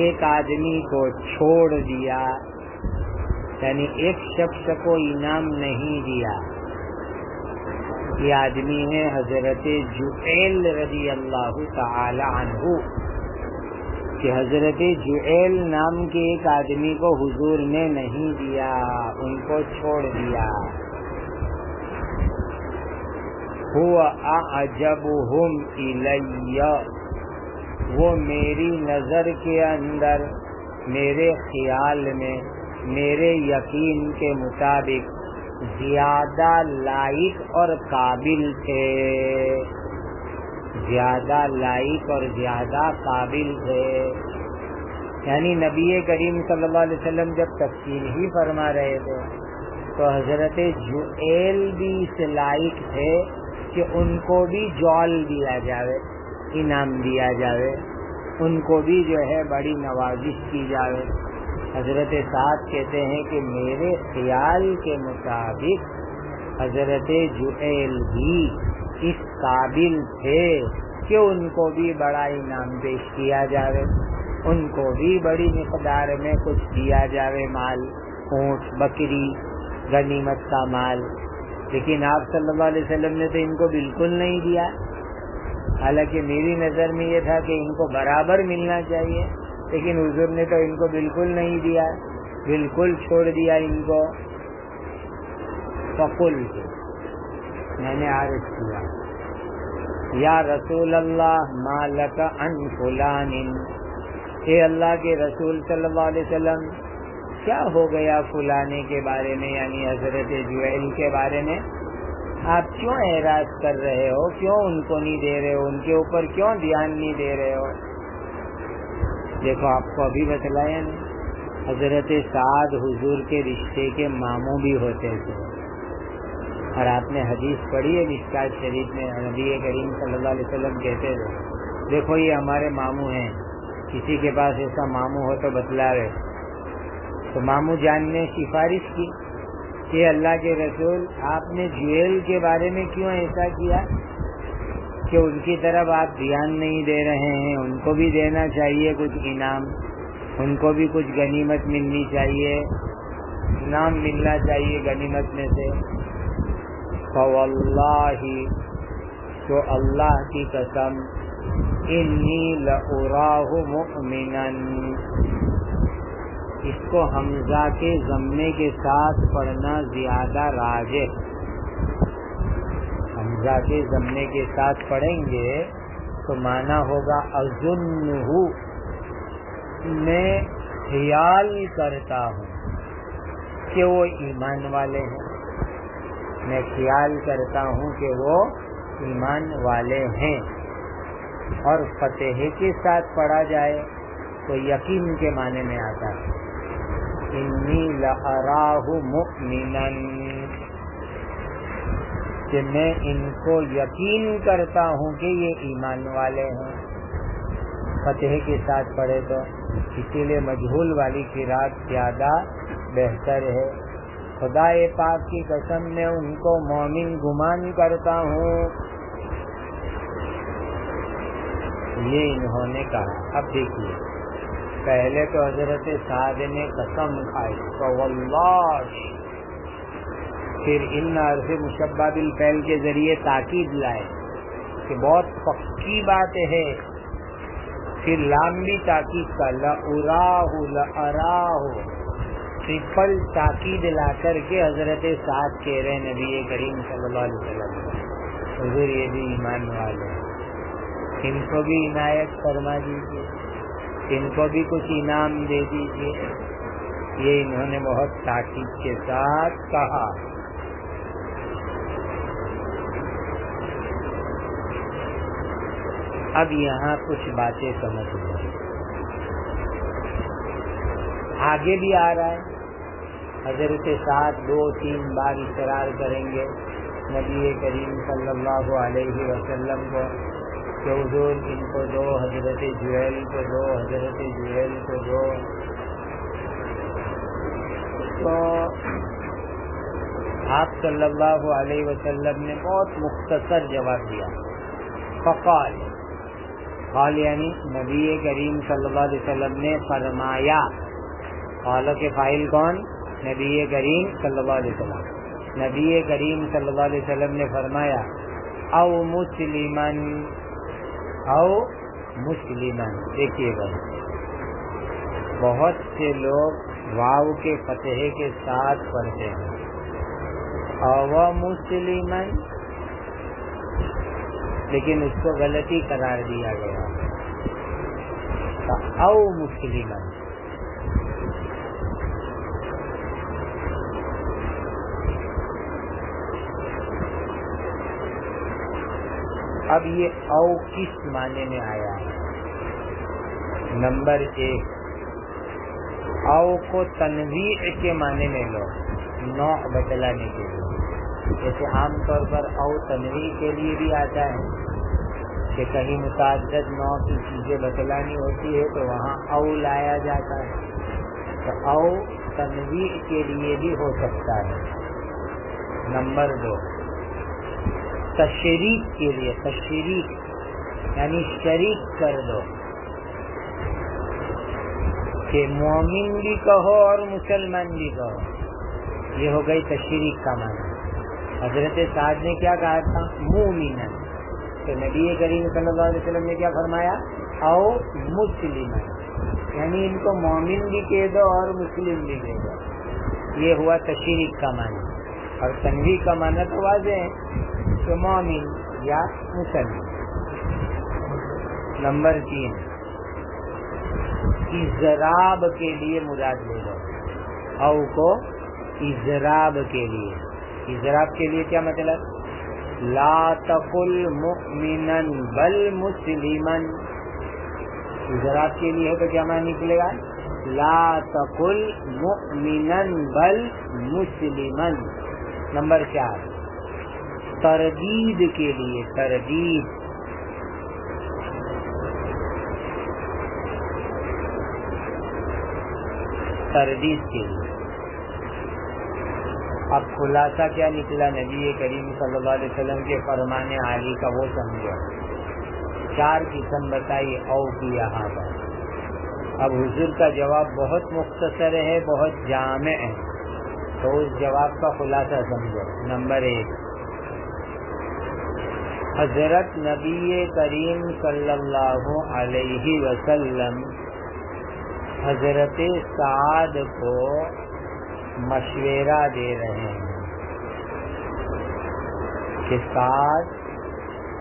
ایک آدمی کو چھوڑ دیا، یعنی ایک شخص کو انعام نہیں دیا۔ یہ آدمی ہے حضرت جعیل رضی اللہ تعالی عنہ، کہ حضرت جعیل نام کے ایک آدمی کو حضور نے نہیں دیا، ان کو چھوڑ دیا۔ هو اعجبهم الی، وہ میری نظر کے اندر، میرے خیال میں، میرے یقین کے مطابق زیادہ لائق اور قابل تھے، زیادہ لائق اور زیادہ قابل تھے۔ یعنی نبی کریم صلی اللہ علیہ وسلم جب تفسیر ہی فرما رہے تھے تو حضرت جویل بھی اس لائق تھے کہ ان کو بھی جول دیا جاوے، انعام دیا جاوے، ان کو بھی جو ہے بڑی نوازش کی جاوے۔ حضرت سعد کہتے ہیں کہ میرے خیال کے مطابق حضرت جویل بھی اس قابل تھے کہ ان کو بھی بڑا انعام پیش کیا جاوے، ان کو بھی بڑی مقدار میں کچھ دیا جاوے، مال، اونٹ، بکری، غنیمت کا مال۔ لیکن آپ صلی اللہ علیہ وسلم نے تو ان کو بالکل نہیں دیا، حالانکہ میری نظر میں یہ تھا کہ ان کو برابر ملنا چاہیے، لیکن حضور نے تو ان کو بالکل نہیں دیا، بالکل چھوڑ دیا ان کو۔ فقلت، میں نے عرض کیا، یا رسول اللہ ما لک عن فلان، اے اللہ کے رسول صلی اللہ علیہ وسلم کیا ہو گیا فلانے کے بارے میں، یعنی حضرت جویل کے بارے میں آپ کیوں اعراض کر رہے ہو، کیوں ان کو نہیں دے رہے ہو، ان کے اوپر کیوں دھیان نہیں دے رہے ہو؟ دیکھو آپ کو ابھی بتلایا نہیں، حضرت سعد حضور کے رشتے کے ماموں بھی ہوتے تھے، اور آپ نے حدیث پڑھی ہے مشکات شریف میں، نبی کریم صلی اللہ علیہ وسلم کہتے تھے دیکھو یہ ہمارے ماموں ہیں، کسی کے پاس ایسا ماموں ہو تو بتلاوے۔ تو ماموں جان نے سفارش کی کہ اللہ کے رسول آپ نے جویل کے بارے میں کیوں ایسا کیا کہ ان کی طرف آپ دھیان نہیں دے رہے ہیں، ان کو بھی دینا چاہیے کچھ انعام، ان کو بھی کچھ غنیمت ملنی چاہیے، انعام ملنا چاہیے غنیمت میں سے۔ فواللہ، تو اللہ کی قسم، انی لأراہ مؤمنا، اس کو حمزہ کے ضمے کے ساتھ پڑھنا زیادہ راجح، حمزہ کے ضمے کے ساتھ پڑھیں گے تو معنی ہوگا اظنہ، میں خیال کرتا ہوں کہ وہ ایمان والے ہیں، میں خیال کرتا ہوں کہ وہ ایمان والے ہیں۔ اور فتح کے ساتھ پڑھا جائے تو یقین کے معنی میں آتا ہے، انی لأراہ مؤمنا، کہ میں ان کو یقین کرتا ہوں کہ یہ ایمان والے ہیں۔ فتح کے ساتھ پڑھے تو اسی لیے مجہول والی قرات زیادہ بہتر ہے۔ خدا پاک کی قسم میں ان کو مومن گمان کرتا ہوں، یہ انہوں نے کہا۔ اب دیکھیے، پہلے تو حضرت سعد نے قسم کھائی فواللہ، پھر ان عرض مشبہ بالفعل کے ذریعے تاکید لائے کہ بہت پکی بات ہے، پھر لام بھی تاکید کا، لأراہ لأراہ، ٹرپل تاکید لا کر کے حضرت سعد کہہ رہے نبی کریم صلی اللہ علیہ وسلم حضور یہ بھی ایمان والے ہیں، ان کو بھی عنایت فرما دیجیے، ان کو بھی کچھ انعام دے دیجیے۔ یہ انہوں نے بہت تاکید کے ساتھ کہا۔ اب یہاں کچھ باتیں سمجھ لیں، آگے بھی آ رہا ہے، حضرت سعد 2-3 بار اقرار کریں گے نبی کریم صلی اللہ علیہ وسلم کو کہ حضور ان کو دو، حضرت جویل کو دو، حضرت جویل کو دو۔ تو آپ صلی اللہ علیہ وسلم نے بہت مختصر جواب دیا، فقال، قال یعنی نبی کریم صلی اللہ علیہ وسلم نے فرمایا، قال کے فاعل کون؟ نبی کریم صلی اللہ علیہ وسلم، نبی کریم صلی اللہ علیہ وسلم نے فرمایا، او مسلمن، او مسلمن۔ دیکھیے گا بہت سے لوگ واو کے فتح کے ساتھ پڑھتے ہیں او مسلمن، لیکن اس کو غلطی قرار دیا گیا، او مسلما. اب یہ او کس معنی میں آیا ہے؟ نمبر 1، او کو تنویع کے معنی میں لو، نوع بتلانے کے لیے. جیسے عام طور پر او تنویع کے لیے بھی آتا ہے کہ کہیں متعدد نوع کی چیزیں بتلانی ہوتی ہے تو وہاں او لایا جاتا ہے. تو او تنویع کے لیے بھی ہو سکتا ہے. نمبر 2، تشریک کے لیے، تشریک یعنی شریک کر دو، کہ مومن بھی کہو اور مسلمان بھی کہو. یہ ہو گئی تشریک کا معنی. حضرت سعد نے کیا کہا تھا؟ مومنا. تو نبی کریم صلی اللہ علیہ وسلم نے کیا فرمایا؟ او مسلما، یعنی ان کو مومن بھی کہہ دو اور مسلم بھی کہہ دو. یہ ہوا تشریک کا معنی. اور تنویع کا معنی تو واضح ہے کہ مومن یا مسلم. نمبر 3، اضراب کے لیے مراد لے لو. او کو اضراب کے لیے. اضراب کے لیے کیا مطلب؟ لا تقل مؤمنا بل مسلما. اضراب کے لیے ہے تو کیا معنی نکلے گا؟ لا تقل مؤمنا بل مسلما. نمبر 4، تردید کے لیے. تردید، تردید کے لیے. اب خلاصہ کیا نکلا نبی کریم صلی اللہ علیہ وسلم کے فرمان عالی کا؟ وہ سمجھو. 4 قسم بتائی او کی یہاں پر. اب حضور کا جواب بہت مختصر ہے، بہت جامع ہے، تو اس جواب کا خلاصہ سمجھو. نمبر 1، حضرت نبی کریم صلی اللہ علیہ وسلم حضرت سعد کو مشورہ دے رہے ہیں کہ سعد،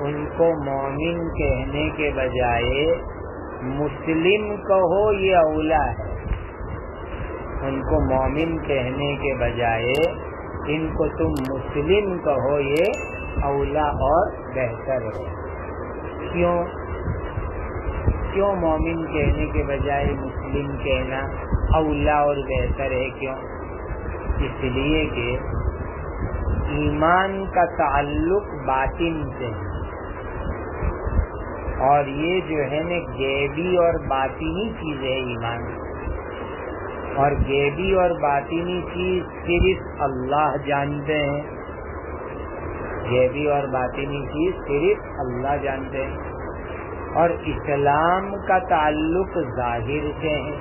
ان کو مومن کہنے کے بجائے مسلم کہو، یہ اولا ہے. ان کو مومن کہنے کے بجائے ان کو تم مسلم کہو، یہ اولا اور بہتر ہے. کیوں مومن کہنے کے بجائے مسلم کہنا اولا اور بہتر ہے؟ کیوں؟ اس لیے کہ ایمان کا تعلق باطن سے ہے، اور یہ جو ہے نا غیبی اور باطنی چیز ہے ایمان. اور غیبی اور باطنی چیز صرف اللہ جانتے ہیں. غیبی اور باطنی چیز صرف اللہ جانتے ہیں. اور اسلام کا تعلق ظاہر سے ہے.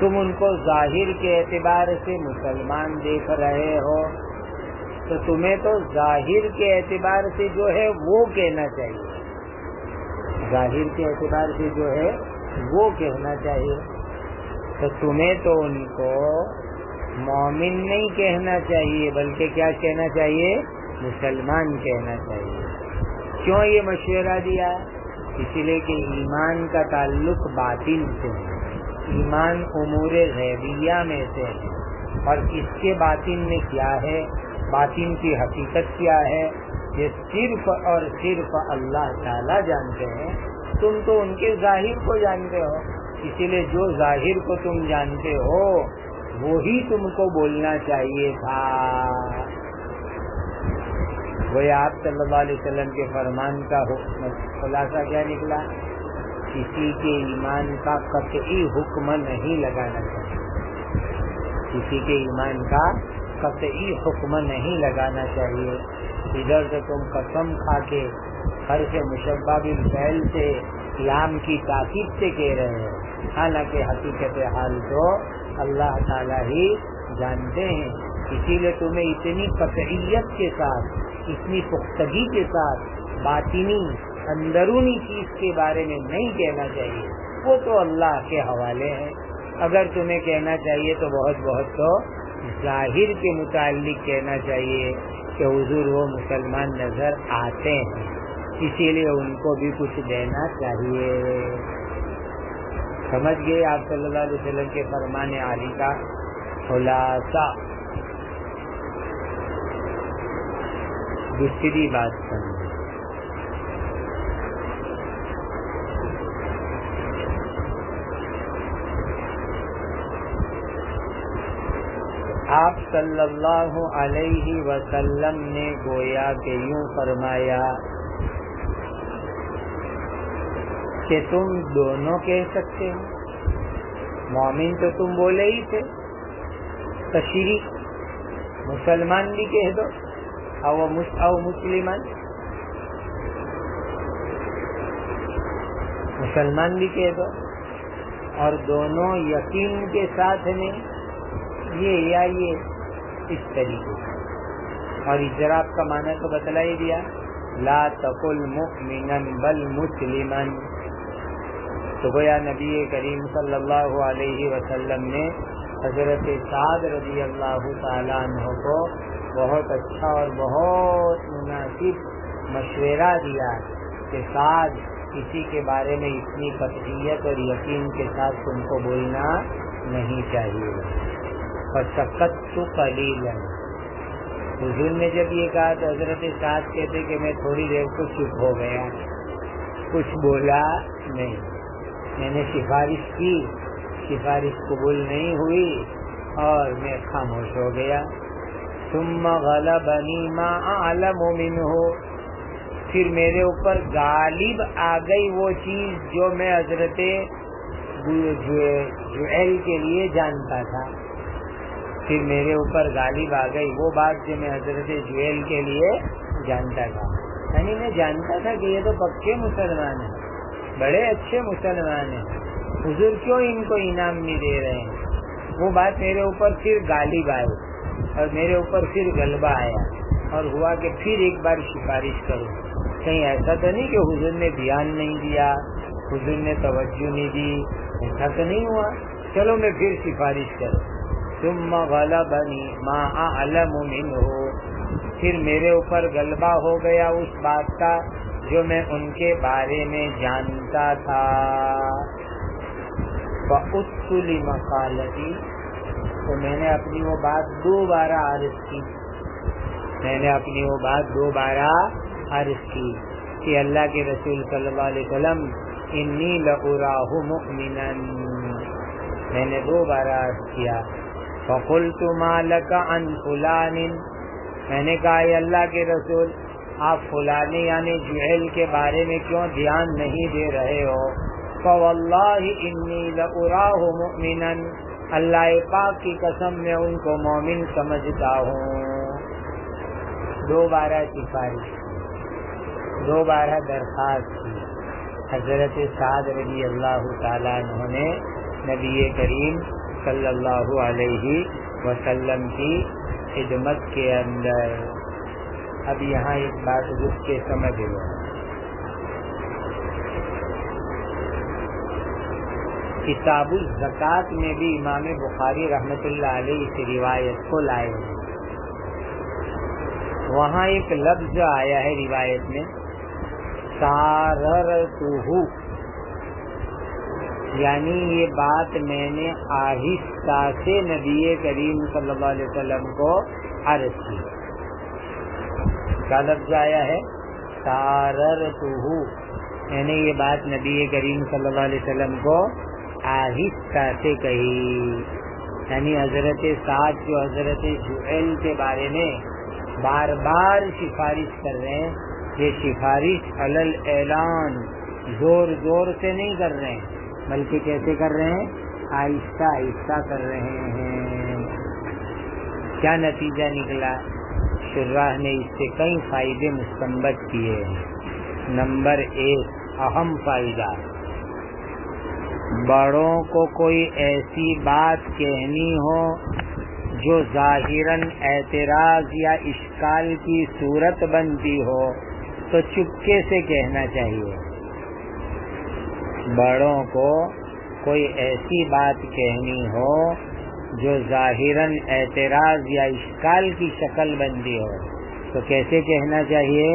تم ان کو ظاہر کے اعتبار سے مسلمان دیکھ رہے ہو تو تمہیں تو ظاہر کے اعتبار سے جو ہے وہ کہنا چاہیے. ظاہر کے اعتبار سے جو ہے وہ کہنا چاہیے. تو تمہیں تو ان کو مومن نہیں کہنا چاہیے، بلکہ کیا کہنا چاہیے؟ مسلمان کہنا چاہیے. کیوں یہ مشورہ دیا؟ اسی لیے کہ ایمان کا تعلق باطن سے ہے. ایمان امور غیبیہ میں سے ہے، اور اس کے باطن میں کیا ہے، باطن کی حقیقت کیا ہے، یہ صرف اور صرف اللہ تعالی جانتے ہیں. تم تو ان کے ظاہر کو جانتے ہو. اسی لیے جو ظاہر کو تم جانتے ہو وہی تم کو بولنا چاہیے تھا. وہی آپ صلی اللہ علیہ وسلم کے فرمان کا خلاصہ کیا نکلا؟ کسی کے ایمان کا قطعی حکم نہیں لگانا چاہیے. کسی کے ایمان کا قطعی حکم نہیں لگانا چاہیے. ادھر سے تم قسم کھا کے حرف مشبہ بالفعل سے لام کی تاکید سے کہہ رہے ہیں، حالانکہ حقیقت حال تو اللہ تعالیٰ ہی جانتے ہیں. اسی لیے تمہیں اتنی قطعیت کے ساتھ، اتنی پختگی کے ساتھ باطنی اندرونی چیز کے بارے میں نہیں کہنا چاہیے. وہ تو اللہ کے حوالے ہیں. اگر تمہیں کہنا چاہیے تو بہت تو ظاہر کے متعلق کہنا چاہیے کہ حضور وہ مسلمان نظر آتے ہیں، اسی لیے ان کو بھی کچھ دینا چاہیے. سمجھ گئے آپ صلی اللہ علیہ وسلم کے فرمان عالی کا خلاصہ۔ دوسری بات سمجھیں، آپ صلی اللہ علیہ وسلم نے گویا کہ یوں فرمایا کہ تم دونوں کہہ سکتے ہو، مومن تو تم بولے ہی تھے، تشریح مسلمان بھی کہہ دو او مسلمان، مسلمان بھی کہہ دو، اور دونوں یقین کے ساتھ میں یہ یا یہ اس طریقے سے، اور اجراب کا معنی تو بتلا ہی دیا، لا تقل مؤمنا بل مسلما۔ تو گویا نبی کریم صلی اللہ علیہ وسلم نے حضرت سعد رضی اللہ تعالیٰ عنہ کو بہت اچھا اور بہت مناسب مشورہ دیا کہ سعد کسی کے بارے میں اتنی قطعیت اور یقین کے ساتھ تم کو بولنا نہیں چاہیے۔ فسکت قلیلا، حضور نے جب یہ کہا تو حضرت سعد کہتے کہ میں تھوڑی دیر کو چپ ہو گیا، کچھ بولا نہیں، میں نے سفارش کی، سفارش قبول نہیں ہوئی اور میں خاموش ہو گیا۔ ثم غلبنی ما اعلم منہ، پھر میرے اوپر غالب آ گئی وہ چیز جو میں حضرت جعیل کے لیے جانتا تھا، پھر میرے اوپر غالب آ گئی وہ بات جو میں حضرت جعیل کے لیے جانتا تھا، یعنی میں جانتا تھا کہ یہ تو پکے مسلمان ہیں، بڑے اچھے مسلمان ہیں، حضور کیوں ان کو انعام نہیں دے رہے ہیں، وہ بات میرے اوپر پھر غالب آئی اور میرے اوپر پھر غلبہ آیا، اور ہوا کہ پھر ایک بار سفارش کروں، کہیں ایسا تو نہیں کہ حضور نے دھیان نہیں دیا، حضور نے توجہ نہیں دی، ایسا تو نہیں ہوا، چلو میں پھر سفارش کروں۔ ثم غلبنی ما اعلم منہ، پھر میرے اوپر غلبہ ہو گیا اس بات کا جو میں ان کے بارے میں جانتا تھا۔ فَأُتْتُ لِمَقَالَتِي، تو میں نے اپنی وہ بات دوبارہ عرض کی، میں نے اپنی وہ بات دوبارہ عرض کی کہ اللہ کے رسول صلی اللہ علیہ وسلم انی لأراہ مؤمنا، میں نے دوبارہ عرض کیا۔ فَقُلْتُ مَا لَكَ عَنْ فُلَانٍ، میں نے کہا اے اللہ کے رسول آپ فلانے یعنی جعیل کے بارے میں کیوں دھیان نہیں دے رہے ہو؟ فَوَاللَّهِ إِنِّي لَأُرَاهُ مُؤْمِنًا، اللہ پاک کی قسم میں ان کو مومن سمجھتا ہوں۔ دوبارہ سفارش، دوبارہ درخواست کی، حضرت سعد رضی اللہ تعالیٰ عنہ نے نبی کریم صلی اللہ علیہ وسلم کی خدمت کے اندر۔ اب یہاں ایک بات رک کے سمجھ لو، کتاب الزکوٰۃ میں بھی امام بخاری رحمۃ اللہ علیہ سے روایت کو لائے ہیں، وہاں ایک لفظ آیا ہے روایت میں ساررتہ، یعنی یہ بات میں نے آہستہ سے نبی کریم صلی اللہ علیہ وسلم کو عرض کی۔ کیا لفظ آیا ہے؟ ساررتہ، میں نے یہ بات نبی کریم صلی اللہ علیہ وسلم کو آہستہ سے کہی، یعنی حضرت سعد جو حضرت جعیل کے بارے میں بار بار سفارش کر رہے ہیں، یہ سفارش علی الاعلان زور زور سے نہیں کر رہے ہیں، بلکہ کیسے کر رہے ہیں؟ آہستہ آہستہ کر رہے ہیں۔ کیا نتیجہ نکلا؟ شراح نے اس سے کئی فائدے مستنبط کیے ہیں۔ نمبر 1 اہم فائدہ، بڑوں کو کوئی ایسی بات کہنی ہو جو ظاہراً اعتراض یا اشکال کی صورت بنتی ہو تو چپکے سے کہنا چاہیے۔ بڑوں کو کوئی ایسی بات کہنی ہو جو ظاہراً اعتراض یا اشکال کی شکل بنتی ہو تو کیسے کہنا چاہیے؟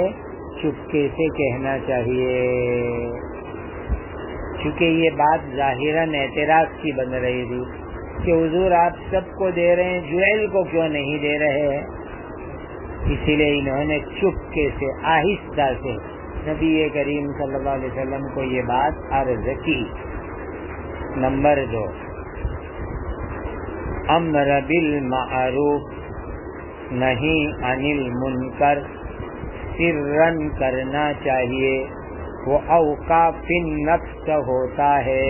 چپکے سے کہنا چاہیے۔ چونکہ یہ بات ظاہراً اعتراض کی بن رہی تھی کہ حضور آپ سب کو دے رہے ہیں، جویل کو کیوں نہیں دے رہے ہیں؟ اسی لیے انہوں نے چپکے سے آہستہ سے نبی کریم صلی اللہ علیہ وسلم کو یہ بات عرض کی۔ نمبر 2، امر بالمعروف نہیں عن المنکر، سرًا کرنا چاہیے، وہ اوقاف النفس ہوتا ہے۔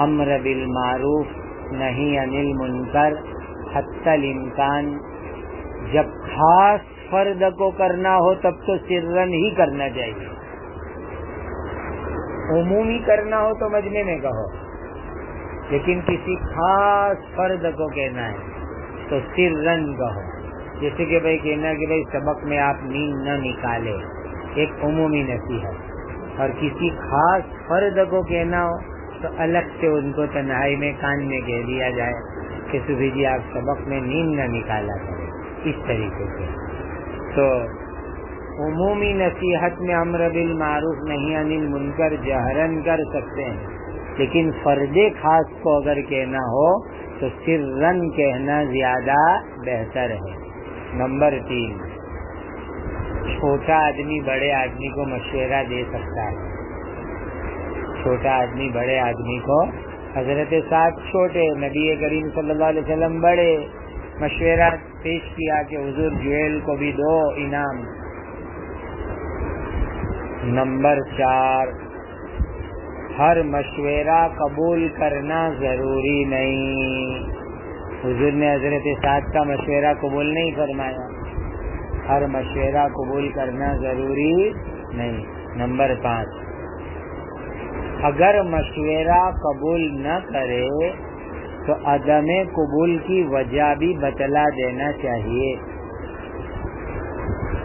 امر بالمعروف نہیں عن المنکر حتی الامکان، جب خاص فرد کو کرنا ہو تب تو سرًا ہی کرنا چاہیے، عمومی کرنا ہو تو مجمع میں کہو، لیکن کسی خاص فرد کو کہنا ہے تو سرًا کہو۔ جیسے کہ بھائی کہنا کہ بھائی سبق میں آپ نیند نہ نکالے، ایک عمومی نصیحت، اور کسی خاص فرد کو کہنا ہو تو الگ سے ان کو تنہائی میں کان میں کہہ دیا جائے کہ صبح جی آپ سبق میں نیند نہ نکالا کریں، اس طریقے سے۔ تو عمومی نصیحت میں امر بالمعروف نہیں عن المنکر جہراً کر سکتے ہیں، لیکن فرد خاص کو اگر کہنا ہو تو سرًا کہنا زیادہ بہتر ہے۔ نمبر 3، چھوٹا آدمی بڑے آدمی کو مشورہ دے سکتا ہے۔ چھوٹا آدمی بڑے آدمی کو، حضرت صاحب چھوٹے، نبی کریم صلی اللہ علیہ وسلم بڑے، مشورہ پیش کیا کہ حضور جویل کو بھی دو انعام۔ نمبر 4، ہر مشورہ قبول کرنا ضروری نہیں۔ حضور نے حضرت سعد کا مشورہ قبول نہیں فرمایا، ہر مشورہ قبول کرنا ضروری نہیں۔ نمبر 5، اگر مشورہ قبول نہ کرے تو عدم قبول کی وجہ بھی بتلا دینا چاہیے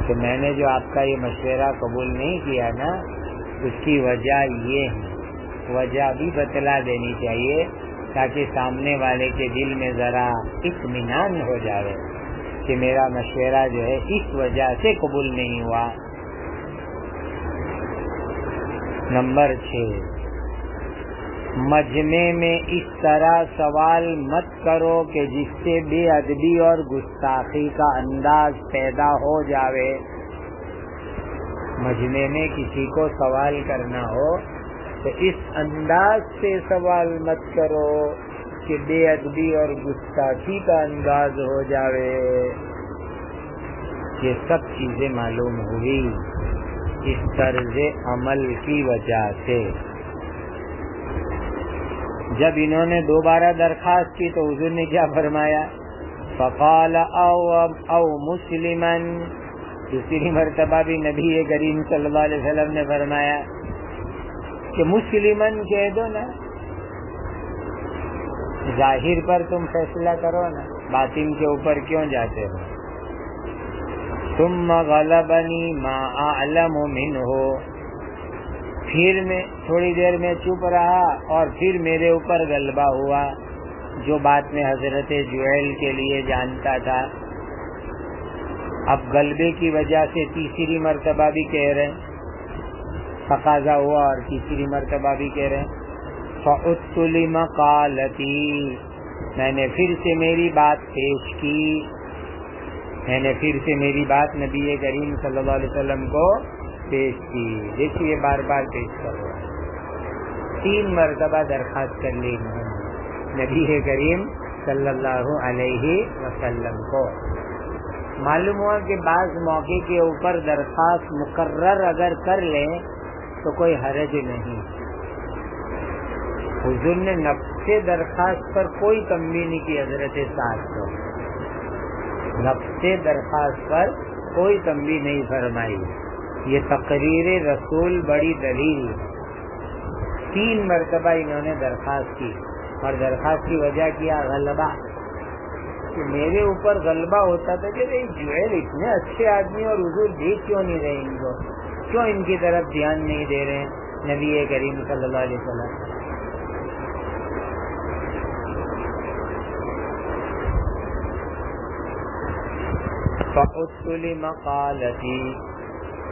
کہ میں نے جو آپ کا یہ مشورہ قبول نہیں کیا نا، اس کی وجہ یہ ہے، وجہ بھی بتلا دینی چاہیے تاکہ سامنے والے کے دل میں ذرا اطمینان ہو جائے کہ میرا مشورہ جو ہے اس وجہ سے قبول نہیں ہوا۔ نمبر 6، مجمع میں اس طرح سوال مت کرو کہ جس سے بے ادبی اور گستاخی کا انداز پیدا ہو جاوے۔ مجمع میں کسی کو سوال کرنا ہو تو اس انداز سے سوال مت کرو کہ بے ادبی اور گستاخی کا انداز ہو جاوے۔ یہ سب چیزیں معلوم ہوئی اس طرز عمل کی وجہ سے۔ جب انہوں نے دوبارہ درخواست کی تو حضور نے کیا فرمایا؟ فقال او مسلما، دوسری مرتبہ بھی نبی کریم صلی اللہ علیہ وسلم نے فرمایا کہ مسلمن کہہ دو نا، ظاہر پر تم فیصلہ کرو نا، باطن کے اوپر کیوں جاتے ہو؟ ثم غلبنی ما اعلم منہ، پھر میں تھوڑی دیر میں چپ رہا اور پھر میرے اوپر غلبہ ہوا جو بات میں حضرت جویل کے لیے جانتا تھا۔ اب غلبے کی وجہ سے تیسری مرتبہ بھی کہہ رہے ہیں، تقاضا ہوا اور تیسری مرتبہ بھی کہہ رہے ہیں، فعدت لمقالتی، میں نے پھر سے میری بات پیش کی، میں نے پھر سے میری بات نبی کریم صلی اللہ علیہ وسلم کو پیش کی۔ دیکھیے بار بار پیش کر رہا ہے، 3 مرتبہ درخواست کر لی نبی کریم صلی اللہ علیہ وسلم کو۔ معلوم ہوا کہ بعض موقع کے اوپر درخواست مقرر اگر کر لیں تو کوئی حرج نہیں۔ حضور نے نفس درخواست پر کوئی تنبیہ نہیں کی، حضرت سعد کو نفس درخواست پر کوئی تنبیہ نہیں فرمائی۔ یہ تقریر رسول بڑی دلیل ہے۔ 3 مرتبہ انہوں نے درخواست کی اور درخواست کی وجہ کیا؟ غلبہ، کہ میرے اوپر غلبہ ہوتا تھا کہ جویل اتنے اچھے آدمی اور حضور دیکھ کیوں نہیں رہے ان کو، کیوں ان کی طرف دھیان نہیں دے رہے ہیں نبی کریم صلی اللہ علیہ وسلم۔ فَأُتْلِ مَقَالَتِي،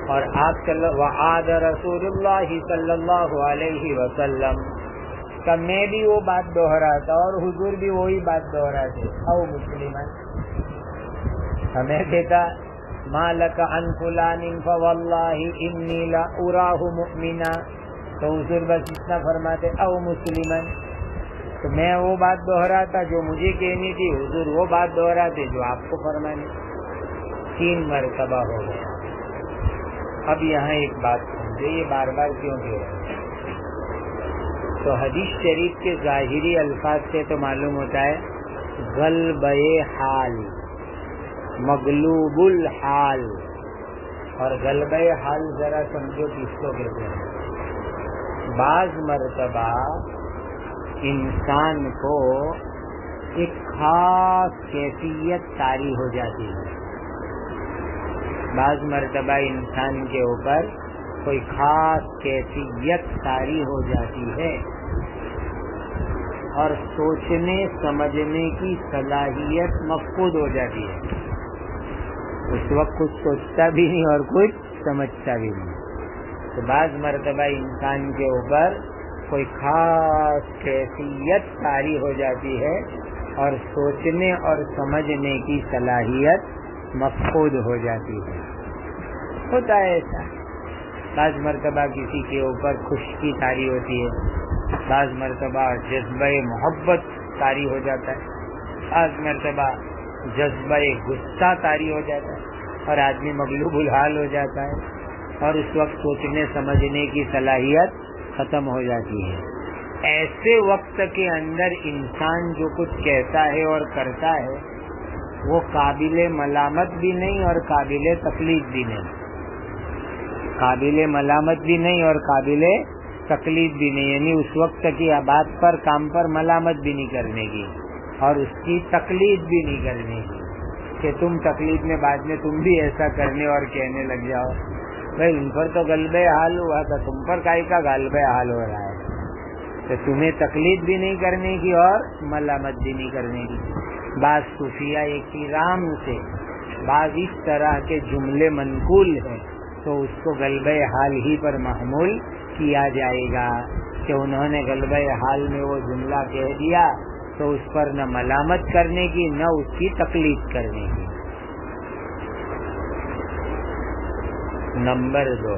اور آپ وعاد رسول اللہ صلی اللہ علیہ وسلم کا میں بھی وہ بات دوہراتا اور حضور بھی وہی بات دوہراتے. او مسلمان ہمیں کہتا ما لک عن فلان فواللہ انی لأراہ مؤمنا، تو حضور بس اتنا فرماتے او مسلمان. تو میں وہ بات دوہراتا جو مجھے کہنی تھی، حضور وہ بات دوہراتے جو آپ کو فرمانی. 3 مرتبہ ہو گیا. اب یہاں ایک بات سمجھے، یہ بار بار کیوں کہہ رہے ہیں؟ تو حدیث شریف کے ظاہری الفاظ سے تو معلوم ہوتا ہے غلبہ حال، مغلوب الحال. اور غلبہ حال ذرا سمجھو کس کو کہتے ہیں. بعض مرتبہ انسان کو ایک خاص کیفیت طاری ہو جاتی ہے. بعض مرتبہ انسان کے اوپر کوئی خاص کیفیت طاری ہو جاتی ہے اور سوچنے سمجھنے کی صلاحیت مفقود ہو جاتی ہے. اس وقت کچھ سوچتا بھی نہیں اور کچھ سمجھتا بھی نہیں. تو بعض مرتبہ انسان کے اوپر کوئی خاص کیفیت طاری ہو جاتی ہے اور سوچنے اور سمجھنے کی صلاحیت مفقود ہو جاتی ہے. ہوتا ہے ایسا. بعض مرتبہ کسی کے اوپر خشکی طاری ہوتی ہے، بعض مرتبہ جذبہ محبت طاری ہو جاتا ہے، بعض مرتبہ جذبہ غصہ طاری ہو جاتا ہے اور آدمی مغلوب الحال ہو جاتا ہے اور اس وقت سوچنے سمجھنے کی صلاحیت ختم ہو جاتی ہے. ایسے وقت کے اندر انسان جو کچھ کہتا ہے اور کرتا ہے وہ قابل ملامت بھی نہیں اور قابل تقلید بھی نہیں. قابل ملامت بھی نہیں اور قابل تقلید بھی نہیں، یعنی اس وقت کی بات پر کام پر ملامت بھی نہیں کرنے کی اور اس کی تقلید بھی نہیں کرنے کی کہ تم تقلید میں بعد میں تم بھی ایسا کرنے اور کہنے لگ جاؤ. بھائی ان پر تو غلبہ حال ہوا تھا، تم پر کائی کا غلبہ حال ہو رہا ہے. تو تمہیں تقلید بھی نہیں کرنے کی اور ملامت بھی نہیں کرنے کی. بعض صوفیہ کرام سے بعض اس طرح کے جملے منقول ہیں تو اس کو غلبہ حال ہی پر محمول کیا جائے گا کہ انہوں نے غلبہ حال میں وہ جملہ کہہ دیا تو اس پر نہ ملامت کرنے کی نہ اس کی تقلید کرنے کی. نمبر 2،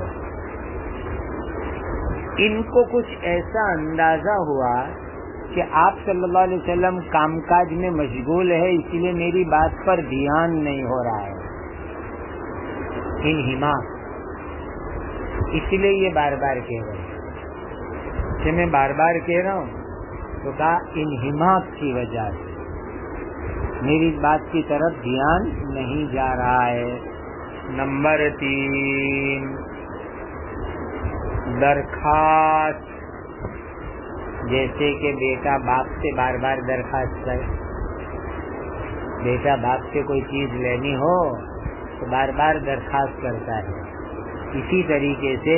ان کو کچھ ایسا اندازہ ہوا کہ آپ صلی اللہ علیہ وسلم کام کاج میں مشغول ہے، اس لیے میری بات پر دھیان نہیں ہو رہا ہے. انہماک، اس لیے یہ بار بار کہہ رہے ہیں کہ میں بار بار کہہ رہا ہوں تو کہا انہماک کی وجہ سے میری بات کی طرف دھیان نہیں جا رہا ہے. نمبر 3، درخواست، جیسے کہ بیٹا باپ سے بار بار درخواست کرے. بیٹا باپ سے کوئی چیز لینی ہو تو بار بار درخواست کرتا ہے. اسی طریقے سے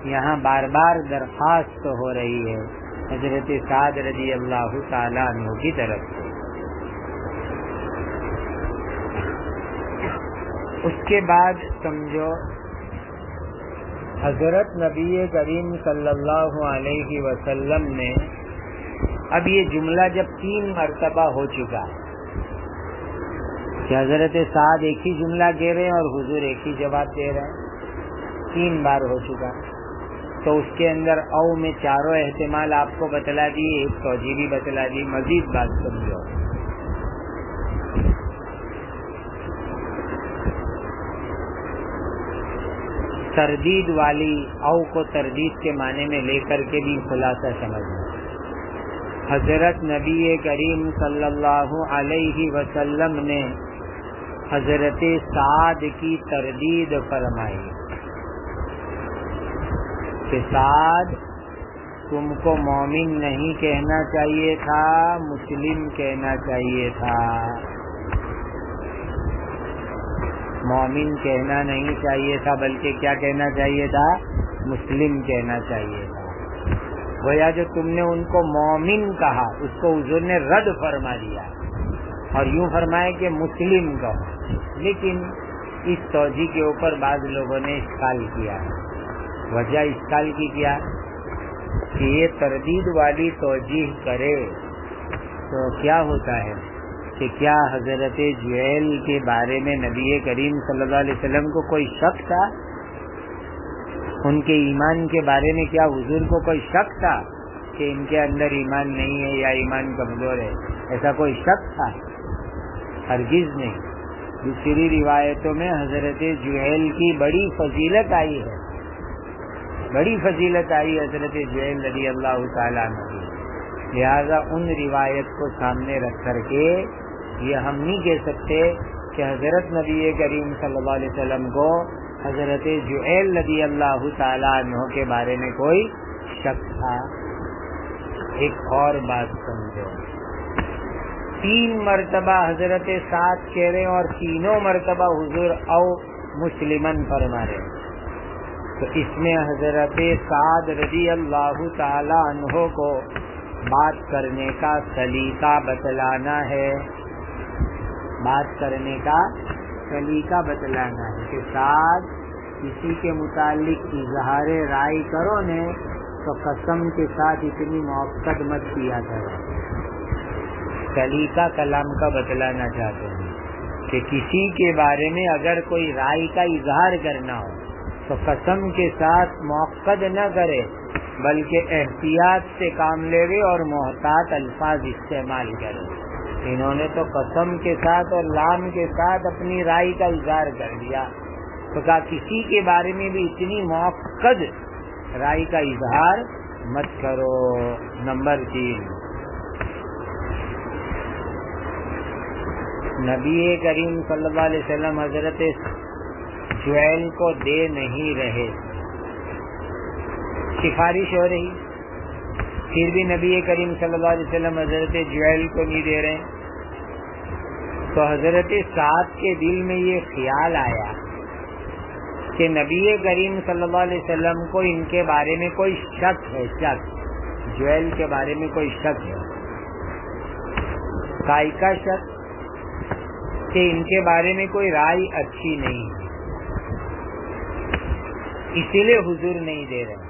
یہاں بار بار درخواست ہو رہی ہے حضرت سعد رضی اللہ تعالیٰ عنہ کی طرف سے. اس کے بعد سمجھو حضرت نبی کریم صلی اللہ علیہ وسلم نے اب یہ جملہ جب 3 مرتبہ ہو چکا کہ حضرت سعد ایک ہی جملہ کہہ رہے ہیں اور حضور ایک ہی جواب دے رہے ہیں، 3 بار ہو چکا، تو اس کے اندر او میں 4 احتمال آپ کو بتلا دیے، ایک توجیہ بھی بتلا دی. مزید بات سمجھو. تردید والی او کو تردید کے معنی میں لے کر کے بھی خلاصہ سمجھنا. حضرت نبی کریم صلی اللہ علیہ وسلم نے حضرت سعد کی تردید فرمائی کہ سعد تم کو مومن نہیں کہنا چاہیے تھا، مسلم کہنا چاہیے تھا. مومن کہنا نہیں چاہیے تھا بلکہ کیا کہنا چاہیے تھا؟ مسلم کہنا چاہیے تھا. گویا جو تم نے ان کو مومن کہا اس کو حضور نے رد فرما دیا اور یوں فرمائے کہ مسلم کہو. لیکن اس توجیہ کے اوپر بعض لوگوں نے اشکال کیا ہے. وجہ اشکال کی کیا کہ یہ تردید والی توجیہ کرے تو کیا ہوتا ہے کہ کیا حضرت جویل کے بارے میں نبی کریم صلی اللہ علیہ وسلم کو کوئی شک تھا؟ ان کے ایمان کے بارے میں کیا حضور کو کوئی شک تھا کہ ان کے اندر ایمان نہیں ہے یا ایمان کمزور ہے؟ ایسا کوئی شک تھا؟ ہرگز نہیں. دوسری روایتوں میں حضرت جویل کی بڑی فضیلت آئی ہے، بڑی فضیلت آئی حضرت جویل رضی اللہ تعالیٰ عنہ کی. لہذا ان روایت کو سامنے رکھ کر کے یہ ہم نہیں کہہ سکتے کہ حضرت نبی کریم صلی اللہ علیہ وسلم کو حضرت جویل رضی اللہ تعالیٰ عنہ کے بارے میں کوئی شک تھا. ایک اور بات سمجھو، 3 مرتبہ حضرت سعد کہہ رہے اور تینوں مرتبہ حضور او مسلمن فرما رہے. تو اس میں حضرت سعد رضی اللہ تعالی عنہ کو بات کرنے کا سلیقہ بتلانا ہے، بات کرنے کا سلیقہ بتلانا ہے کہ سعد کسی کے متعلق اظہار رائے کرو نے تو قسم کے ساتھ اتنی موقع مت کیا کرو. سلیقہ کلام کا بتلانا چاہتے ہیں کہ کسی کے بارے میں اگر کوئی رائے کا اظہار کرنا ہو تو قسم کے ساتھ موقد نہ کرے بلکہ احتیاط سے کام لے اور محتاط الفاظ استعمال کرے. انہوں نے تو قسم کے ساتھ اور لام کے ساتھ اپنی رائے کا اظہار کر دیا، تو کہا کسی کے بارے میں بھی اتنی موقد رائے کا اظہار مت کرو. نمبر 3، نبی کریم صلی اللہ علیہ وسلم حضرت جویل کو دے نہیں رہے، سفارش ہو رہی، پھر بھی نبی کریم صلی اللہ علیہ وسلم حضرت جویل کو نہیں دے رہے. تو حضرت سعد کے دل میں یہ خیال آیا کہ نبی کریم صلی اللہ علیہ وسلم کو ان کے بارے میں کوئی شک ہے، شک جویل کے بارے میں کوئی شک ہے. کائی کا شک کہ ان کے بارے میں کوئی رائے اچھی نہیں ہے، اسی لیے حضور نہیں دے رہے.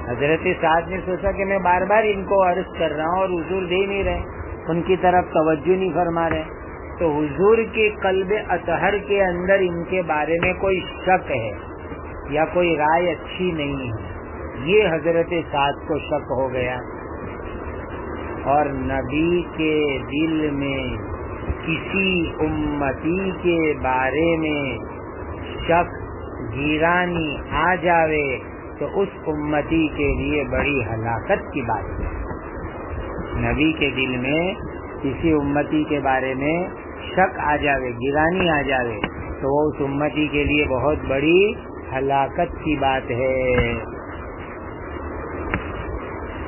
حضرت سعد نے سوچا کہ میں بار بار ان کو عرض کر رہا ہوں اور حضور دے نہیں رہے، ان کی طرف توجہ نہیں فرما رہے، تو حضور کے قلب اطہر کے اندر ان کے بارے میں کوئی شک ہے یا کوئی رائے اچھی نہیں ہے. یہ حضرت سعد کو شک ہو گیا. اور نبی کے دل میں کسی امتی کے بارے میں شک گیرانی آ جاوے تو اس امتی کے لیے بڑی ہلاکت کی بات ہے. نبی کے دل میں کسی امتی کے بارے میں شک آ جاوے، گیرانی آ جاوے تو وہ اس امتی کے لیے بہت بڑی ہلاکت کی بات ہے.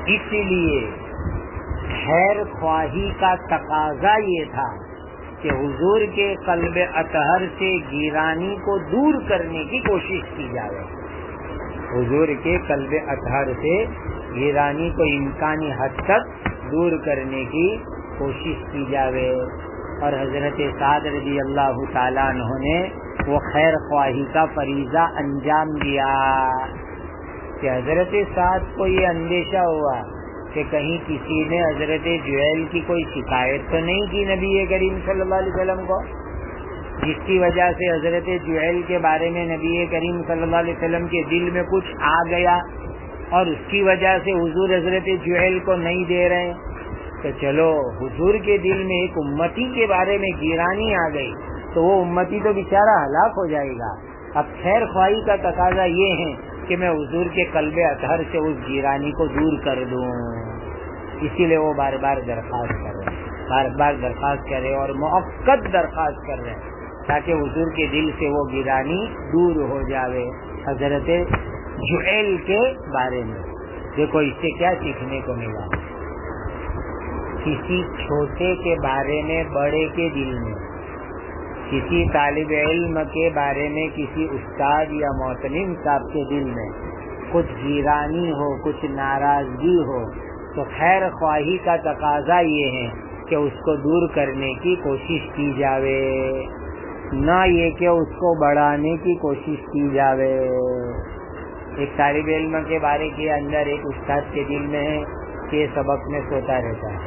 اسی لیے خیر خواہی کا تقاضا یہ تھا کہ حضور کے قلب اطہر سے گیرانی کو دور کرنے کی کوشش کی جائے. حضور کے قلب اطہر سے گیرانی کو امکانی حد تک دور کرنے کی کوشش کی جائے. اور حضرت سعد رضی اللہ تعالیٰ عنہ نے وہ خیر خواہی کا فریضہ انجام دیا کہ حضرت سعد کو یہ اندیشہ ہوا کہ کہیں کسی نے حضرت جویل کی کوئی شکایت تو نہیں کی نبی کریم صلی اللہ علیہ وسلم کو، جس کی وجہ سے حضرت جویل کے بارے میں نبی کریم صلی اللہ علیہ وسلم کے دل میں کچھ آ گیا اور اس کی وجہ سے حضور حضرت جویل کو نہیں دے رہے. تو چلو حضور کے دل میں ایک امتی کے بارے میں گیرانی آ گئی تو وہ امتی تو بیچارہ ہلاک ہو جائے گا. اب خیر خواہی کا تقاضا یہ ہے کہ میں حضور کے قلب اطہر سے اس گیرانی کو دور کر دوں. اسی لیے وہ بار بار درخواست کر رہے ہیں، بار بار درخواست کر رہے اور موقت درخواست کر رہے ہیں تاکہ حضور کے دل سے وہ گیرانی دور ہو جاوے. حضرت جویل کے بارے میں دیکھو اس سے کیا سیکھنے کو ملا. کسی چھوٹے کے بارے میں بڑے کے دل میں، کسی طالب علم کے بارے میں کسی استاد یا معتمد صاحب کے دل میں کچھ گیرانی ہو، کچھ ناراضگی ہو تو خیر خواہی کا تقاضا یہ ہے کہ اس کو دور کرنے کی کوشش کی جاوے. نہ یہ کہ اس کو بڑھانے کی کوشش کی جاوے۔ ایک طالب علم کے بارے کے اندر ایک استاد کے دل میں ہے کہ سبق میں سوتا رہتا ہے۔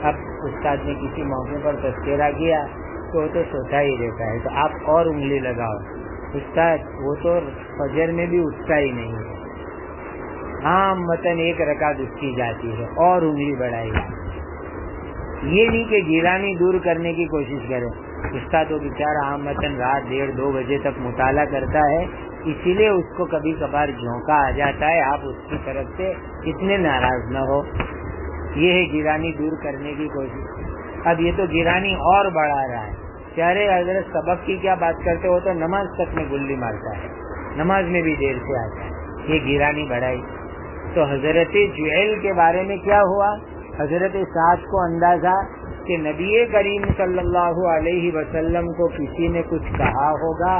اب استاد نے کسی موقع پر تذکرہ کیا تو وہ تو سوتا ہی رہتا ہے، تو آپ اور انگلی لگاؤ، استاد وہ تو فجر میں بھی اٹھتا ہی نہیں ہے، عام متن ایک رکعت اس کی جاتی ہے، اور انگلی بڑھائی۔ یہ نہیں کہ گیرانی دور کرنے کی کوشش کرے۔ استاد وہ بیچارہ عام متن رات 1:30-2 بجے تک مطالعہ کرتا ہے، اسی لیے اس کو کبھی کبھار جھونکا آ جاتا ہے، آپ اس کی طرف سے اتنے ناراض نہ ہو۔ یہ ہے گیرانی دور کرنے کی کوشش۔ اب یہ تو گیرانی اور بڑھا رہا ہے، پیارے حضرت سبق کی کیا بات کرتے ہو، تو نماز تک میں گلی مارتا ہے، نماز میں بھی دیر سے آتا ہے، یہ گیرانی بڑھائی۔ تو حضرت جعیل کے بارے میں کیا ہوا؟ حضرت سعد کو اندازہ کہ نبی کریم صلی اللہ علیہ وسلم کو کسی نے کچھ کہا ہوگا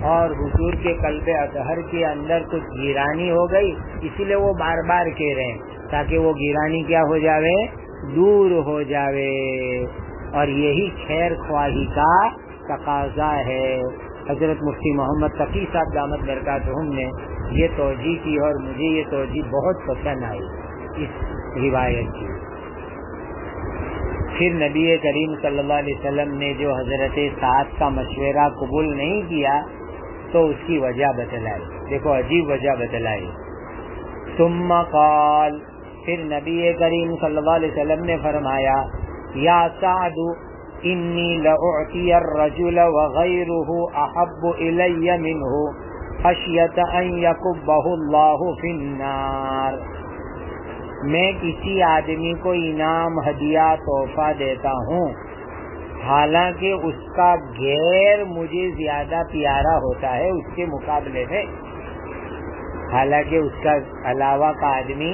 اور حضور کے قلب اطہر کے اندر کچھ گیرانی ہو گئی، اسی لیے وہ بار بار کہہ رہے ہیں تاکہ وہ گیرانی کیا ہو جاوے، دور ہو جاوے، اور یہی خیر خواہی کا تقاضا ہے۔ حضرت مفتی محمد تقی صاحب دامت برکاتہم نے یہ توجیہ کی اور مجھے یہ توجیہ بہت پسند آئی اس روایت کی۔ پھر نبی کریم صلی اللہ علیہ وسلم نے جو حضرت سعد کا مشورہ قبول نہیں کیا تو اس کی وجہ بتلائی، دیکھو عجیب وجہ بتلائی۔ ثم قال، پھر نبی کریم صلی اللہ علیہ وسلم نے فرمایا، یا سعد انی لأعطی الرجل وغیرہ احب الی منہ خشیۃ ان یکبہ اللہ فی النار، میں کسی آدمی کو انعام ہدیہ تحفہ دیتا ہوں حالانکہ اس کا غیر مجھے زیادہ پیارا ہوتا ہے اس کے مقابلے میں، حالانکہ اس کا علاوہ کا آدمی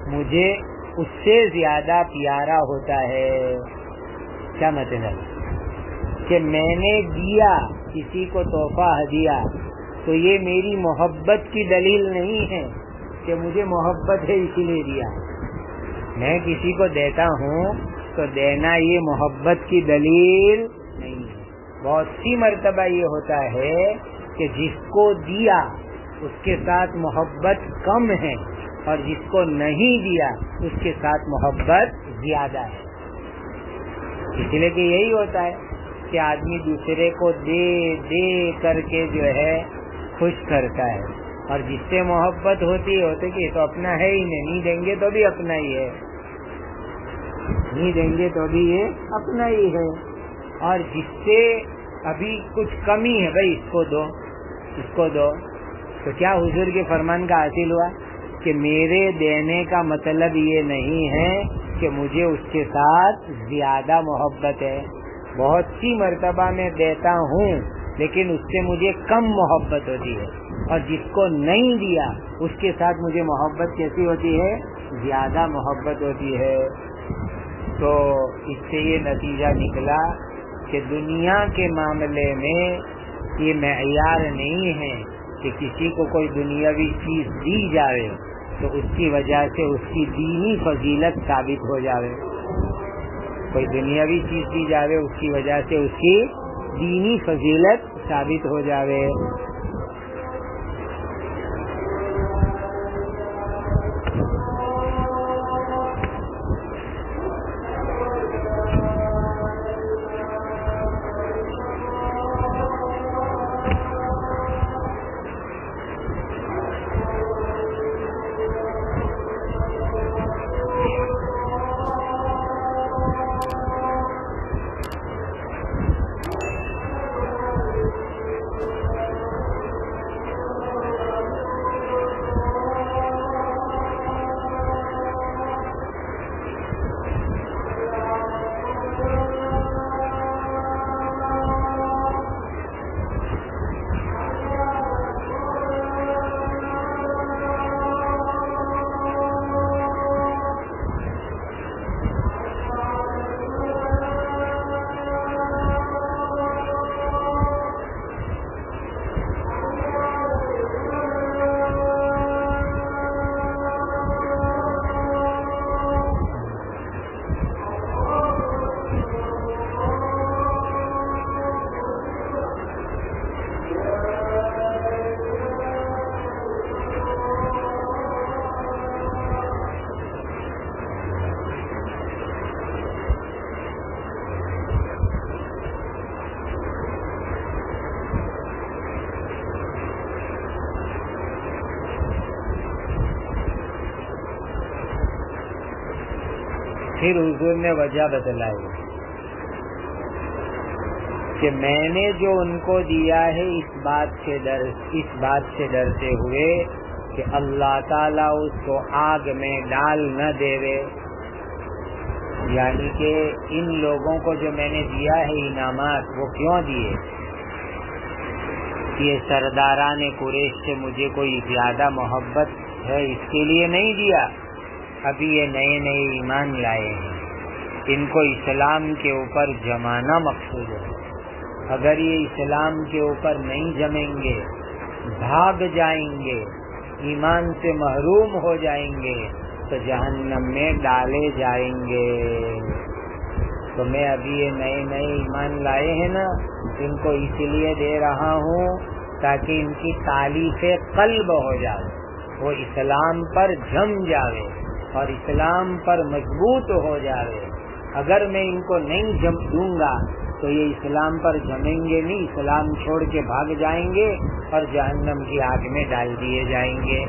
مجھے اس سے زیادہ پیارا ہوتا ہے۔ کیا مطلب کہ میں نے دیا کسی کو تحفہ ہدیہ تو یہ میری محبت کی دلیل نہیں ہے کہ مجھے محبت ہے اسی لیے دیا، میں کسی کو دیتا ہوں تو دینا یہ محبت کی دلیل نہیں ہے۔ بہت سی مرتبہ یہ ہوتا ہے کہ جس کو دیا اس کے ساتھ محبت کم ہے اور جس کو نہیں دیا اس کے ساتھ محبت زیادہ ہے، اس لیے کہ یہی ہوتا ہے کہ آدمی دوسرے کو دے دے کر کے جو ہے خوش کرتا ہے، اور جس سے محبت ہوتی ہے کہ تو اپنا ہے ہی نہیں دیں گے تو بھی اپنا ہی ہے، نہیں دیں گے تو بھی یہ اپنا ہی ہے، اور جس سے ابھی کچھ کمی ہے بھائی اس کو دو اس کو دو، تو کیا حضور کے فرمان کا حاصل ہوا کہ میرے دینے کا مطلب یہ نہیں ہے کہ مجھے اس کے ساتھ زیادہ محبت ہے، بہت سی مرتبہ میں دیتا ہوں لیکن اس سے مجھے کم محبت ہوتی ہے، اور جس کو نہیں دیا اس کے ساتھ مجھے محبت کیسی ہوتی ہے، زیادہ محبت ہوتی ہے۔ تو اس سے یہ نتیجہ نکلا کہ دنیا کے معاملے میں یہ معیار نہیں ہے کہ کسی کو کوئی دنیاوی چیز دی جائے تو اس کی وجہ سے اس کی دینی فضیلت ثابت ہو جائے، کوئی دنیاوی چیز دی جائے اس کی وجہ سے اس کی دینی فضیلت ثابت ہو جائے۔ پھر حضور نے وجہ بتلائی کہ میں نے جو ان کو دیا ہے اس بات سے ڈرتے ہوئے کہ اللہ تعالیٰ اس کو آگ میں ڈال نہ دے، یعنی کہ ان لوگوں کو جو میں نے دیا ہے انعامات وہ کیوں دیے؟ یہ سرداران قریش سے مجھے کوئی زیادہ محبت ہے اس کے لیے نہیں دیا، ابھی یہ نئے نئے ایمان لائے ہیں، ان کو اسلام کے اوپر جمانا مقصود ہے۔ اگر یہ اسلام کے اوپر نہیں جمیں گے، بھاگ جائیں گے، ایمان سے محروم ہو جائیں گے تو جہنم میں ڈالے جائیں گے۔ تو میں ابھی یہ نئے نئے ایمان لائے ہیں نا، ان کو اس لیے دے رہا ہوں تاکہ ان کی تالیف قلب ہو جائے، وہ اسلام پر جم جاوے اور اسلام پر مضبوط ہو جاوے۔ اگر میں ان کو نہیں جم دوں گا تو یہ اسلام پر جمیں گے نہیں، اسلام چھوڑ کے بھاگ جائیں گے اور جہنم کی آگ میں ڈال دیے جائیں گے،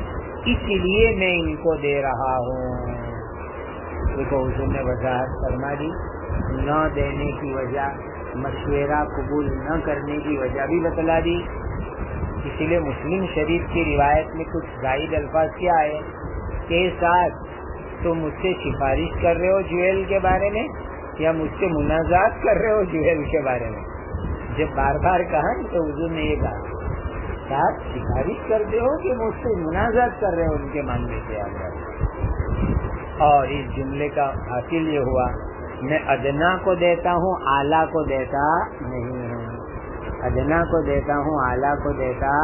اس لیے میں ان کو دے رہا ہوں۔ دیکھو حضور نے وضاحت فرما دی، نہ دینے کی وجہ، مشورہ قبول نہ کرنے کی وجہ بھی بتلا دی۔ اسی لیے مسلم شریف کی روایت میں کچھ زائد الفاظ کیا ہے کہ ساتھ تم مجھ سے سفارش کر رہے ہو جویل کے بارے میں یا مجھ سے منازعات کر رہے ہو جویل کے بارے میں؟ جب بار بار کہا تو حضور نے یہ کہا، ساتھ سفارش کرتے ہو کہ مجھ سے منازعات کر رہے ہو ان کے معاملے سے؟ اور اس جملے کا حاصل یہ ہوا، میں ادنا کو دیتا ہوں، اعلیٰ کو دیتا نہیں ہوں، ادنا کو دیتا ہوں، اعلیٰ کو دیتا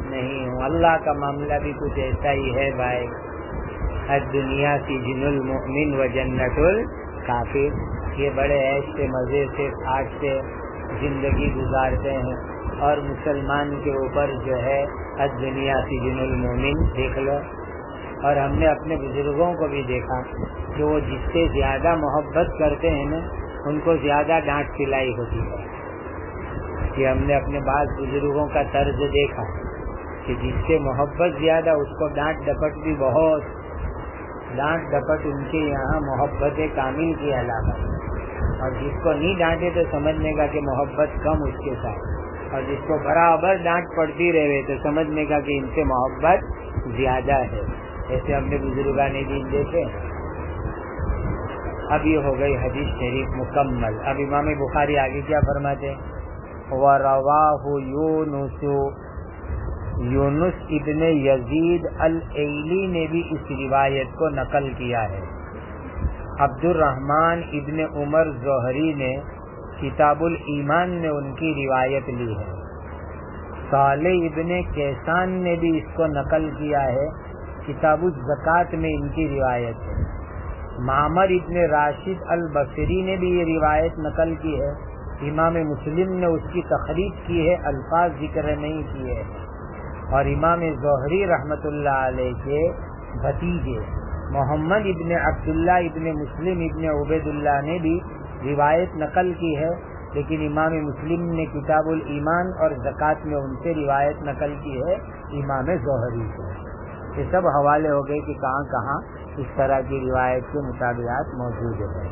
نہیں ہوں۔ اللہ کا معاملہ بھی کچھ ایسا ہی ہے بھائی، الدنیا سجن المؤمن و جنت الکافر، یہ بڑے عیش سے مزے سے آج سے زندگی گزارتے ہیں، اور مسلمان کے اوپر جو ہے الدنیا سجن المؤمن دیکھ لو۔ اور ہم نے اپنے بزرگوں کو بھی دیکھا کہ وہ جس سے زیادہ محبت کرتے ہیں نا ان کو زیادہ ڈانٹ پلائی ہوتی ہے۔ کہ ہم نے اپنے بعض بزرگوں کا طرز دیکھا کہ جس سے محبت زیادہ اس کو ڈانٹ ڈپٹ بھی بہت، ڈانٹ ڈپٹ ان کے یہاں محبت کامل کی علامت، اور جس کو نہیں ڈانٹے تو سمجھنے کا کہ محبت کم اس کے ساتھ، اور جس کو برابر ڈانٹ پڑتی رہے تو سمجھنے کا کہ ان سے محبت زیادہ ہے۔ ایسے ہم نے بزرگان دین دیکھے۔ اب یہ ہو گئی حدیث شریف مکمل۔ اب امام بخاری آگے کیا فرماتے ہیں؟ وَرَوَاهُ یونس ابن یزید الایلی نے بھی اس روایت کو نقل کیا ہے۔ عبد الرحمن ابن عمر زہری نے کتاب الایمان میں ان کی روایت لی ہے۔ صالح ابن کیسان نے بھی اس کو نقل کیا ہے، کتاب الزکوٰۃ میں ان کی روایت ہے۔ معمر ابن راشد البصری نے بھی یہ روایت نقل کی ہے، امام مسلم نے اس کی تخریج کی ہے، الفاظ ذکر نہیں کیے، اور امام زہری رحمت اللہ علیہ کے بھتیجے محمد ابن عبداللہ ابن مسلم ابن عبید اللہ نے بھی روایت نقل کی ہے، لیکن امام مسلم نے کتاب الایمان اور زکوٰۃ میں ان سے روایت نقل کی ہے امام زہری سے۔ یہ سب حوالے ہو گئے کہ کہاں کہاں اس طرح کی روایت کے مطابقات موجود ہیں۔